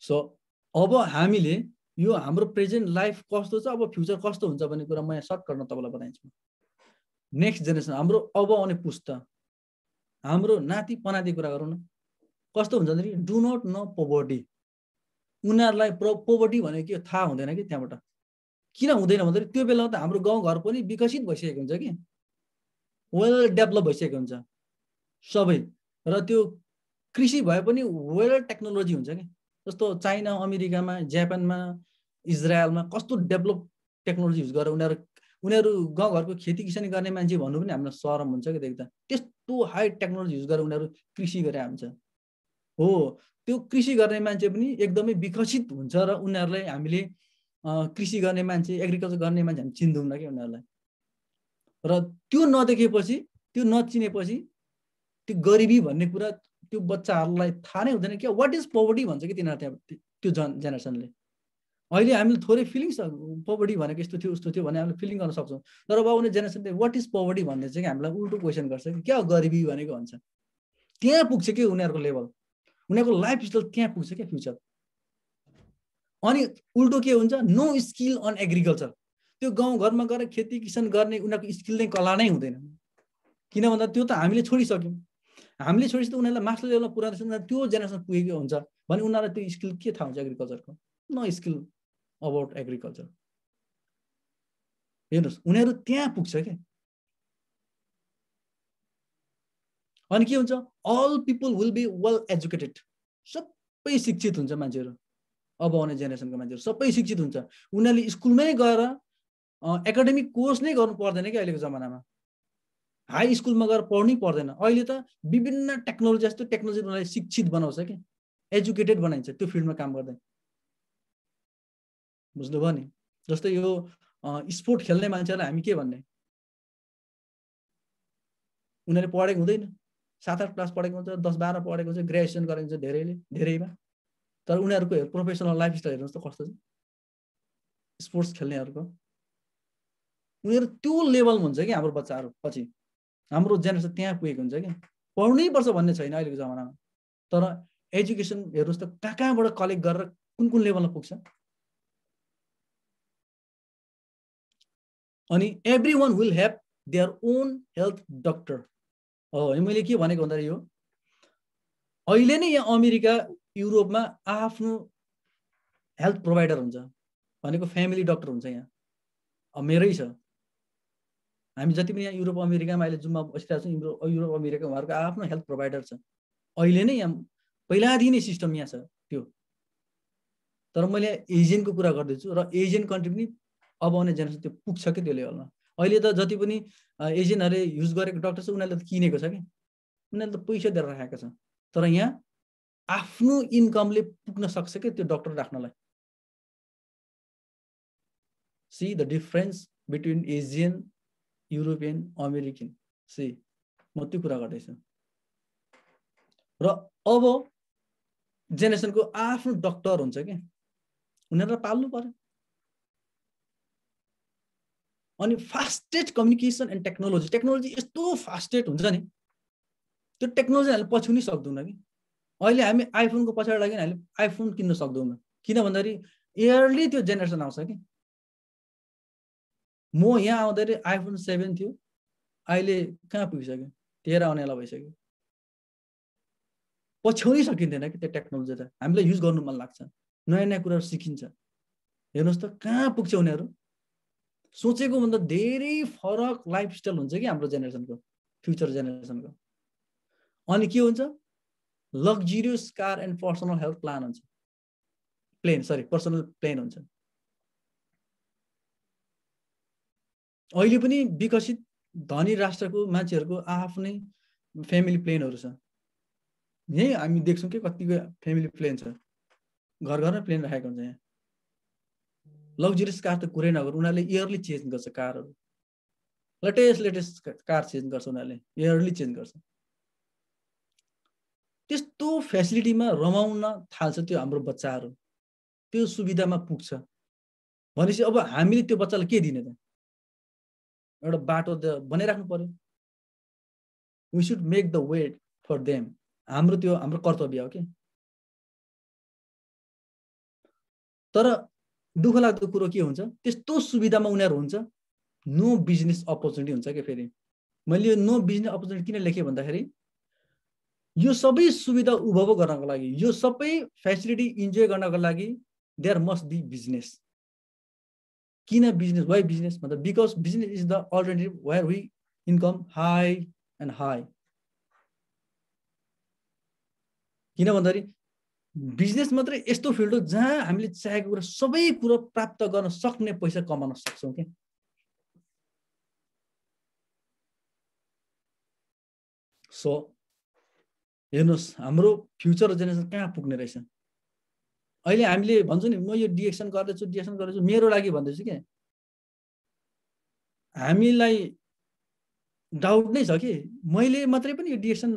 सो अब हामीले यो हाम्रो प्रेजेन्ट लाइफ कस्तो छ, अब फ्युचर कस्तो हुन्छ भन्ने कुरा म यहाँ सर्ट गर्न तपाईँलाई बताइदिन्छु। नेक्स्ट जेनेरेसन हाम्रो अब आउने पुस्ता, हाम्रो नाति पनाति कुरा गरौँ न, कस्तो हुन्छ भने डु नट नो पोभर्टी। उनीहरूलाई पोभर्टी भनेको के थाहा हुँदैन कि त्यहाँबाट। किन हुँदैन भन्दाखेरि त्यो बेलामा त हाम्रो गाउँघर पनि विकसित भइसकेको हुन्छ, कि वेल डेभलप भइसकेको हुन्छ सबै, र त्यो कृषि भए पनि वेल टेक्नोलोजी हुन्छ, कि जस्तो चाइना, अमेरिकामा, जापानमा, इजरायलमा कस्तो डेभलप टेक्नोलोजी युज गरेर उनीहरू गाउँघरको खेती किसानी गर्ने मान्छे भन्नु पनि हामीलाई शरम हुन्छ कि देख्दा। त्यस्तो हाई टेक्नोलोजी युज गरेर उनीहरू कृषि गरे हुन्छ। हो, त्यो कृषि गर्ने मान्छे पनि एकदमै विकसित हुन्छ, र उनीहरूलाई हामीले कृषि गर्ने मान्छे, एग्रिकल्चर गर्ने मान्छे हामी चिन्दैनौँ कि उनीहरूलाई। र त्यो नदेखेपछि, त्यो नचिनेपछि त्यो गरिबी भन्ने कुरा त्यो बच्चाहरूलाई थाहा नै हुँदैन कि वाट इज पोभर्टी भन्छ कि तिनीहरू त्यहाँ त्यो जेनेरेसनले। अहिले हामीले थोरै फिलिङ्स पोभर्टी भनेको यस्तो थियो उस्तो थियो भने हामीले फिलिङ गर्न सक्छौँ, तर अब आउने जेनेरेसनले वाट इज पोभर्टी भन्ने चाहिँ हामीलाई उल्टो क्वेसन गर्छ कि क्या गरिबी भनेको भन्छ। त्यहाँ पुग्छ कि उनीहरूको लेभल, उनीहरूको लाइफस्टाइल त्यहाँ पुग्छ क्या फ्युचर। अनि उल्टो के हुन्छ, नो स्किल अन एग्रिकल्चर। त्यो गाउँघरमा गएर खेती किसान गर्ने उनीहरूको स्किल नै कला नै हुँदैन। किन भन्दा त्यो त हामीले छोडिसक्यौँ। हामीले छोडिसक्यो त उनीहरूलाई मास्टर लेभलमा पुऱ्याउँदैछ, उनीहरू त्यो जेनेरेसन पुगेको हुन्छ भने उनीहरूलाई त्यो स्किल के थाहा हुन्छ एग्रिकल्चरको, नो स्किल अबाउट एग्रिकल्चर। हेर्नुहोस् उनीहरू त्यहाँ पुग्छ क्या। अनि के हुन्छ, all people will be well educated. सबै शिक्षित हुन्छ मान्छेहरू, अब आउने जेनेरेसनको मान्छेहरू सबै शिक्षित हुन्छ। उनीहरूले स्कुलमै गएर एकाडेमिक कोर्स नै गर्नु पर्दैन कि अहिलेको जमानामा, हाई स्कुलमा गएर पढ्नै पर्दैन। अहिले त विभिन्न टेक्नोलोजी, जस्तो टेक्नोलोजी उनीहरूलाई शिक्षित बनाउँछ कि एजुकेटेड बनाइन्छ त्यो फिल्डमा काम गर्दै। बुझ्नुभयो नि। जस्तै यो स्पोर्ट खेल्ने मान्छेहरूलाई हामी के भन्ने, उनीहरूले पढेको हुँदैन, 7-8 क्लास पढेको हुन्छ, 10-12 पढेको हुन्छ, ग्रेजुएसन गरेको हुन्छ धेरैमा, तर उनीहरूको प्रोफेसनल लाइफस्टाइल हेर्नुहोस् त कस्तो छ स्पोर्ट्स खेल्नेहरूको। उनीहरू त्यो लेभलमा हुन्छ कि हाम्रो बच्चाहरू पछि, हाम्रो जेनेरेसन त्यहाँ पुगेको हुन्छ कि पढ्नै पर्छ भन्ने छैन अहिलेको जमानामा। तर एजुकेसन हेर्नुहोस् त कहाँबाट कलेक्ट गरेर कुन लेभलमा पुग्छ। अनि every one will have their own health doctor. मैले के भनेको भन्दा यो अहिले नै यहाँ अमेरिका युरोपमा आफ्नो हेल्थ प्रोभाइडर हुन्छ भनेको फ्यामिली डक्टर हुन्छ। यहाँ मेरै छ, हामी जति पनि यहाँ युरोप अमेरिकामा अहिले जुम्मा बसिरहेको छौँ, युरोप अमेरिका उहाँहरूको आफ्नो हेल्थ प्रोभाइडर छ। अहिले नै यहाँ पहिलादेखि नै सिस्टम यहाँ छ त्यो। तर मैले एजियनको कुरा गर्दैछु, र एजियन कन्ट्री पनि अब आउने जेनेरेसन त्यो पुग्छ कि त्यो लेभलमा। अहिले त जति पनि एजियनहरूले युज गरेको डक्टर छ उनीहरूले त किनेको छ कि, उनीहरूले त पैसा दिएर राखेको छ। तर यहाँ आफ्नो इन्कमले पुग्न सक्छ कि त्यो डक्टर राख्नलाई। See the difference between Asian, European, American. See म त्यो कुरा गर्दैछु। र अब जेनेरेसनको आफ्नो डक्टर हुन्छ कि उनीहरूलाई पाल्नु पर्यो। अनि फास्टेस्ट कम्युनिकेसन एन्ड टेक्नोलोजी यस्तो फास्टेस्ट हुन्छ नि, त्यो टेक्नोलोजी हामीले पछ्याउनै सक्दैनौँ कि। अहिले हामी आइफोनको पछाडि लागि हामीले आइफोन किन्न सक्दैनौँ, किन भन्दाखेरि इयरली त्यो जेनेरेसन आउँछ कि। म यहाँ आउँदाखेरि आइफोन 7 थियो, अहिले कहाँ पुगिसक्यो, 13 आउनेवाला भइसक्यो। पछ्याउनै सकिँदैन कि त्यो टेक्नोलोजी त हामीलाई युज गर्नु मन लाग्छ, नयाँ नयाँ कुराहरू सिकिन्छ। हेर्नुहोस् त कहाँ पुग्छ उनीहरू, सोचेको भन्दा धेरै फरक लाइफस्टाइल हुन्छ कि हाम्रो जेनेरेसनको, फ्युचर जेनेरेसनको। अनि के हुन्छ, luxurious car and personal health plan हुन्छ, पर्सनल प्लेन हुन्छ। अहिले पनि विकसित धनी राष्ट्रको मान्छेहरूको आफ्नै फ्यामिली प्लेनहरू छ। यही हामी देख्छौँ कि कतिको फ्यामिली प्लेन छ, घर घरमा प्लेन राखेको हुन्छ। यहाँ लग्जरियस कार त कुरै नगर, उनीहरूले इयरली चेन्ज गर्छ कारहरू, लेटेस्ट कार चेन्ज गर्छ उनीहरूले, इयरली चेन्ज गर्छ। त्यस्तो फेसिलिटीमा रमाउन थाल्छ त्यो हाम्रो बच्चाहरू, त्यो सुविधामा पुग्छ भनेपछि अब हामीले त्यो बच्चालाई के दिने त? एउटा बाटो बनाइराख्नु पर्यो। We should make the way for them. हाम्रो कर्तव्य हो कि। तर दुःख लाग्दो कुरो के हुन्छ, त्यस्तो सुविधामा उनीहरू हुन्छ, नो बिजनेस अपर्च्युनिटी हुन्छ क्या। फेरि मैले यो नो बिजनेस अपर्च्युनिटी किन लेखेँ भन्दाखेरि यो सबै सुविधा उपभोग गर्नको लागि, यो सबै फेसिलिटी इन्जोय गर्नको लागि देयर मस्ट बी बिजनेस। किन बिजनेस? वाइ बिजनेस भन्दा because business is the alternative where we income high and high. किन भन्दाखेरि बिजनेस मात्रै यस्तो फिल्ड हो जहाँ हामीले चाहेको कुरा सबै कुरो प्राप्त गर्न सक्ने पैसा कमाउन सक्छौँ क्या। सो हेर्नुहोस् हाम्रो फ्युचर जेनेरेसन कहाँ पुग्ने रहेछ। अहिले हामीले भन्छौँ नि, म यो डिएक्सन गर्दैछु मेरो लागि भन्दैछु क्या। हामीलाई डाउट नै छ कि मैले मात्रै पनि यो डिएक्सन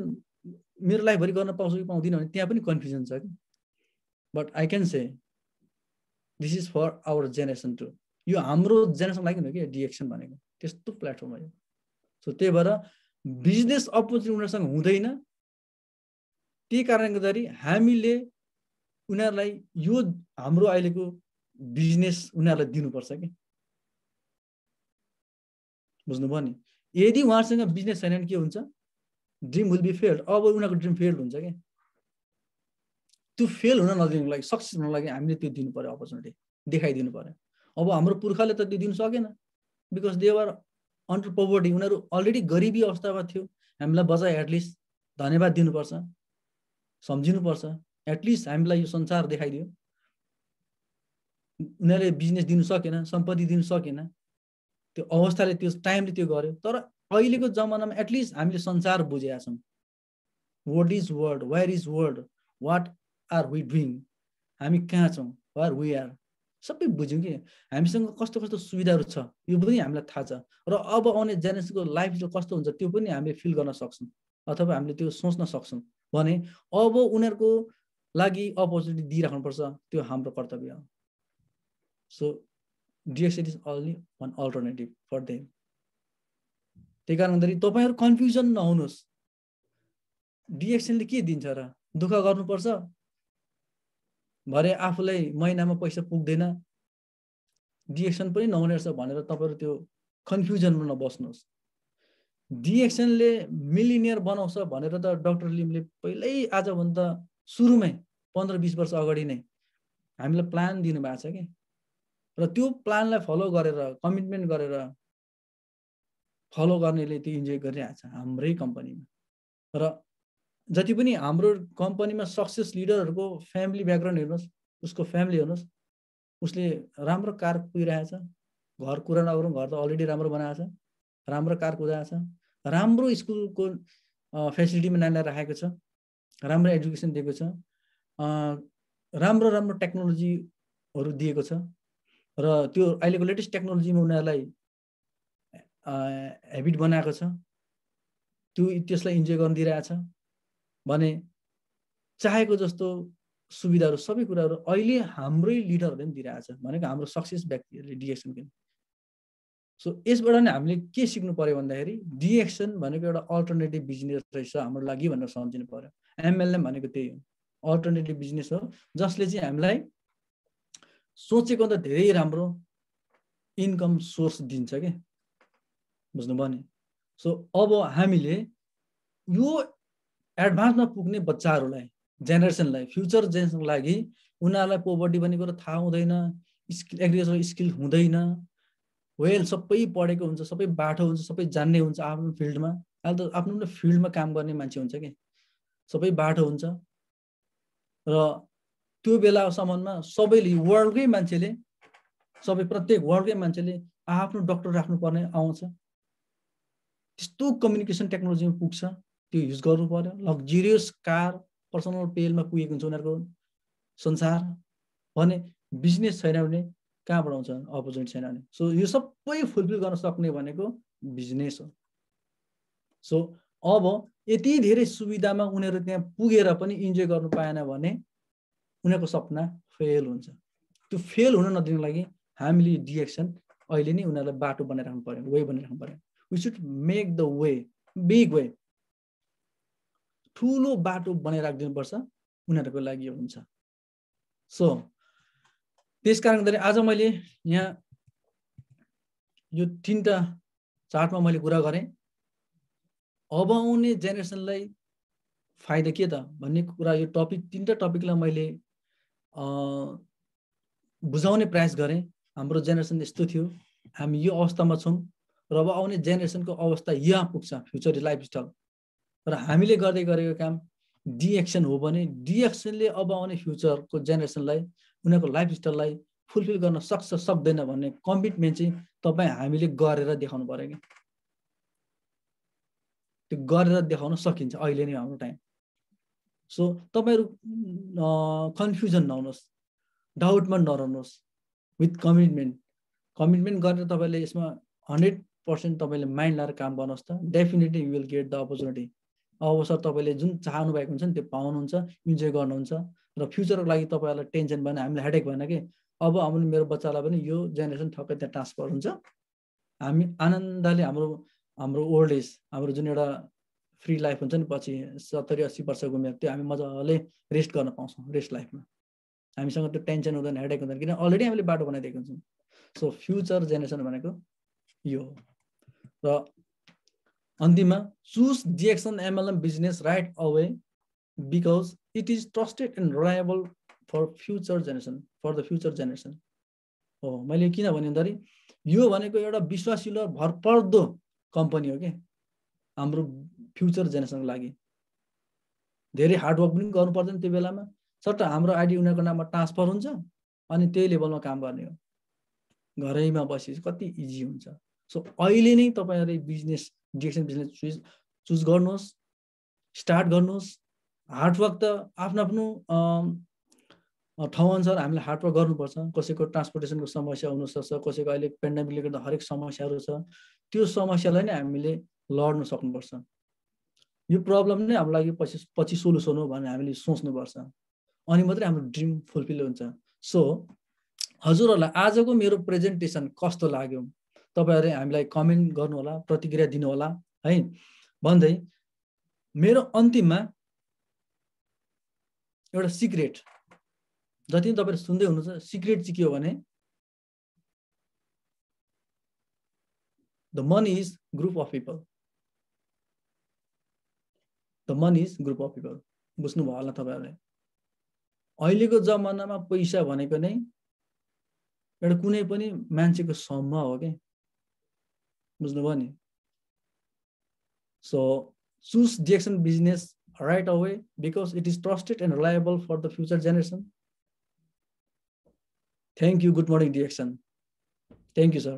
मेरो लाइफभरि गर्न पाउँछु कि पाउँदिनँ भने त्यहाँ पनि कन्फ्युजन छ कि। But I can say this is for our generation too. यो हाम्रो जेनेरेसन लागि हो कि डिएक्सन भनेको त्यस्तो प्लेटफर्म हो। सो त्यही भएर बिजनेस अपर्च्युनिटी उनीहरूसँग हुँदैन। त्यही कारणले गर्दाखेरि हामीले उनीहरूलाई यो हाम्रो अहिलेको बिजनेस उनीहरूलाई दिनुपर्छ कि। बुझ्नुभयो नि? यदि उहाँसँग बिजनेस छैन भने के हुन्छ? Dream will be failed. अब उनीहरूको ड्रिम फेल्ड हुन्छ क्या। त्यो फेल हुन नदिनुको लागि, सक्सेस हुनको लागि हामीले त्यो दिनु पर्यो, अपर्च्युनिटी देखाइदिनु पर्यो। अब हाम्रो पुर्खाले त त्यो दिनु सकेन because they were under poverty. उनीहरू अलरेडी गरिबी अवस्थामा थियो। हामीलाई बचाए एटलिस्ट धन्यवाद दिनुपर्छ, सम्झिनुपर्छ। एटलिस्ट हामीलाई यो संसार देखाइदियो। उनीहरूले बिजनेस दिनु सकेन, सम्पत्ति दिनु सकेन, त्यो अवस्थाले त्यो टाइमले त्यो गर्यो। तर अहिलेको जमानामा एटलिस्ट हामीले संसार बुझेका छौँ। What is world, where is world, what are we doing, हामी कहाँ छौँ, वेयर वी आर, सबै बुझ्यौँ कि। हामीसँग कस्तो कस्तो सुविधाहरू छ यो पनि हामीलाई थाहा छ। र अब आउने जेनेरेसनको लाइफ कस्तो हुन्छ त्यो पनि हामीले फिल गर्न सक्छौँ अथवा हामीले त्यो सोच्न सक्छौँ भने अब उनीहरूको लागि अपर्च्युनिटी दिइराख्नुपर्छ। त्यो हाम्रो कर्तव्य हो। So direction is only one alternative for them. त्यही कारणखेरि तपाईँहरू कन्फ्युजन नहुनुहोस्। डिएक्सनले के दिन्छ र? दुःख गर्नुपर्छ, भरे आफूलाई महिनामा पैसा पुग्दैन, डिएक्सन पनि नहुने रहेछ भनेर तपाईँहरू त्यो कन्फ्युजनमा नबस्नुहोस्। डिएक्सनले मिलिनियर बनाउँछ भनेर त डाक्टर लिमले पहिल्यै आजभन्दा सुरुमै 15-20 वर्ष अगाडि नै हामीलाई प्लान दिनुभएको छ कि। र त्यो प्लानलाई फलो गरेर, कमिटमेन्ट गरेर फलो गर्नेले त्यो इन्जोय गरिरहेको छ हाम्रै कम्पनीमा। र जति पनि हाम्रो कम्पनीमा सक्सेस लिडरहरूको फ्यामिली ब्याकग्राउन्ड हेर्नुहोस्, उसको फ्यामिली हेर्नुहोस्, उसले राम्रो कार कुदिरहेको छ। घर कुरा नगरौँ, घर त अलरेडी राम्रो बनाएको छ, राम्रो कार कुदाएको छ, राम्रो स्कुलको फेसिलिटीमा नानीलाई राखेको छ, राम्रो एजुकेसन दिएको छ, राम्रो राम्रो टेक्नोलोजीहरू दिएको छ। र त्यो अहिलेको लेटेस्ट टेक्नोलोजीमा उनीहरूलाई हेबिट बनाएको छ, त्यसलाई इन्जोय गर्न दिइरहेछ भने चाहेको जस्तो सुविधाहरू सबै कुराहरू अहिले हाम्रै लिडरहरूले पनि दिइरहेछ भनेको हाम्रो सक्सेस व्यक्तिहरूले डिएक्सन किन। सो यसबाट नै हामीले के सिक्नु पर्यो भन्दाखेरि डिएक्सन भनेको एउटा अल्टरनेटिभ बिजनेस रहेछ हाम्रो लागि भनेर सम्झिनु पर्यो। एमएलएम भनेको त्यही हो, अल्टरनेटिभ बिजनेस हो जसले चाहिँ हामीलाई सोचेको त धेरै राम्रो इन्कम सोर्स दिन्छ के। बुझ्नुभयो नि? सो अब हामीले यो एडभान्समा पुग्ने बच्चाहरूलाई, जेनेरेसनलाई, फ्युचर जेनेरेसनको लागि उनीहरूलाई पोभर्टी भन्ने कुरो थाहा हुँदैन, एग्रिकल्चर स्किल हुँदैन, वेल सबै पढेको हुन्छ, सबै बाठो हुन्छ, सबै जान्ने हुन्छ आफ्नो फिल्डमा। अहिले त आफ्नो फिल्डमा काम गर्ने मान्छे हुन्छ कि, सबै बाठो हुन्छ। र त्यो बेलासम्ममा सबैले वर्ल्डकै मान्छेले, प्रत्येक वर्ल्डकै मान्छेले आफ्नो डक्टर राख्नुपर्ने आउँछ, त्यस्तो कम्युनिकेसन टेक्नोलोजीमा पुग्छ, त्यो युज गर्नु पर्यो। लग्जरियस कार, पर्सनल पेलमा पुगेको हुन्छ उनीहरूको संसार भने बिजनेस छैन भने कहाँबाट आउँछ, अपर्च्युनिटी छैन भने। सो यो सबै फुलफिल गर्न सक्ने भनेको बिजनेस हो। सो अब यति धेरै सुविधामा उनीहरू त्यहाँ पुगेर पनि इन्जोय गर्नु पाएन भने उनीहरूको सपना फेल हुन्छ। त्यो फेल हुन नदिनको लागि हामीले डिएक्सन अहिले नै उनीहरूलाई बाटो बनाइराख्नु पर्यो, वे बनाइराख्नु पर्यो। We should make the way, big way, ठुलो बाटो बनाइराखिदिनुपर्छ उनीहरूको लागि हुन्छ। सो त्यस कारण गर्दाखेरि आज मैले यहाँ यो 3टा चार्टमा मैले कुरा गरेँ। अब आउने जेनेरेसनलाई फाइदा के त भन्ने कुरा, यो टपिक 3टा टपिकलाई मैले बुझाउने प्रयास गरेँ। हाम्रो जेनेरेसन यस्तो थियो, हामी यो अवस्थामा छौँ र अब आउने जेनेरेसनको अवस्था यहाँ पुग्छ, फ्युचर लाइफस्टाइल। र हामीले गर्दै गरेको काम डिएक्सन हो भने डिएक्सनले अब आउने फ्युचरको जेनेरेसनलाई उनीहरूको लाइफस्टाइललाई फुलफिल गर्न सक्छ सक्दैन भन्ने कमिटमेन्ट चाहिँ तपाईँ हामीले गरेर देखाउनु पर्यो कि त्यो गरेर देखाउन सकिन्छ। अहिले नै हाम्रो टाइम। सो तपाईँहरू कन्फ्युजन नहुनुहोस्, डाउटमा नरहनुहोस्, विथ कमिटमेन्ट गरेर तपाईँले यसमा 100% तपाईँले माइन्ड लाएर काम गर्नुहोस् त definitely you will get the opportunity. अवसर तपाईँले जुन चाहनु भएको हुन्छ नि त्यो पाउनुहुन्छ, इन्जोय गर्नुहुन्छ र फ्युचरको लागि तपाईँहरूलाई टेन्सन भएन, हामीलाई हेडेक भएन कि अब हाम्रो मेरो बच्चालाई पनि यो जेनेरेसन ठक्कै त्यहाँ ट्रान्सफर हुन्छ, हामी आनन्दले हाम्रो ओल्ड एज, हाम्रो जुन एउटा फ्री लाइफ हुन्छ नि पछि 70-80 वर्षको उमेर, त्यो हामी मजाले रेस्ट गर्न पाउँछौँ। रेस्ट लाइफमा हामीसँग त्यो टेन्सन हुँदैन, हेडेक हुँदैन, किन अलरेडी हामीले बाटो बनाइदिएको हुन्छौँ। सो फ्युचर जेनेरेसन भनेको यो हो। र अन्तिममा choose direction MLM business right away because it is trusted and reliable for future generation हो। मैले किन भने भन्दाखेरि यो भनेको एउटा विश्वासिलो भरपर्दो कम्पनी हो कि हाम्रो फ्युचर जेनेरेसनको लागि। धेरै हार्डवर्क पनि गर्नु पर्दैन त्यो बेलामा, सट्ट हाम्रो आइडी उनीहरूको नाममा ट्रान्सफर हुन्छ अनि त्यही लेभलमा काम गर्ने हो, घरैमा बसी कति इजी हुन्छ। सो अहिले नै तपाईँहरूले डिएक्सन बिजनेस चुज गर्नुहोस्, स्टार्ट गर्नुहोस्। हार्डवर्क त आफ्नो ठाउँ अनुसार हामीले हार्डवर्क गर्नुपर्छ। कसैको ट्रान्सपोर्टेसनको समस्या हुनसक्छ, कसैको अहिले पेन्डेमिकले गर्दा हरेक समस्याहरू छ, त्यो समस्यालाई नै हामीले लड्न सक्नुपर्छ। यो प्रब्लम नै हाम्रो लागि पछि सोल्युसन हो भनेर हामीले सोच्नुपर्छ, अनि मात्रै हाम्रो ड्रिम फुलफिल हुन्छ। सो हजुरहरूलाई आजको मेरो प्रेजेन्टेसन कस्तो लाग्यो तपाईँहरूले हामीलाई कमेन्ट गर्नुहोला, प्रतिक्रिया दिनुहोला है भन्दै मेरो अन्तिममा एउटा सिक्रेट, जति तपाईँहरू सुन्दै हुनुहुन्छ, सिक्रेट चाहिँ के हो भने the money is group of people. The money is group of people. बुझ्नुभयो होला तपाईँहरूले। अहिलेको जमानामा पैसा भनेको नै एउटा कुनै पनि मान्छेको समूह हो कि, बुझ्नुभयो नि। So choose DXN business right away because it is trusted and reliable for the future generation. Thank you. Good morning, DXN. Thank you, sir.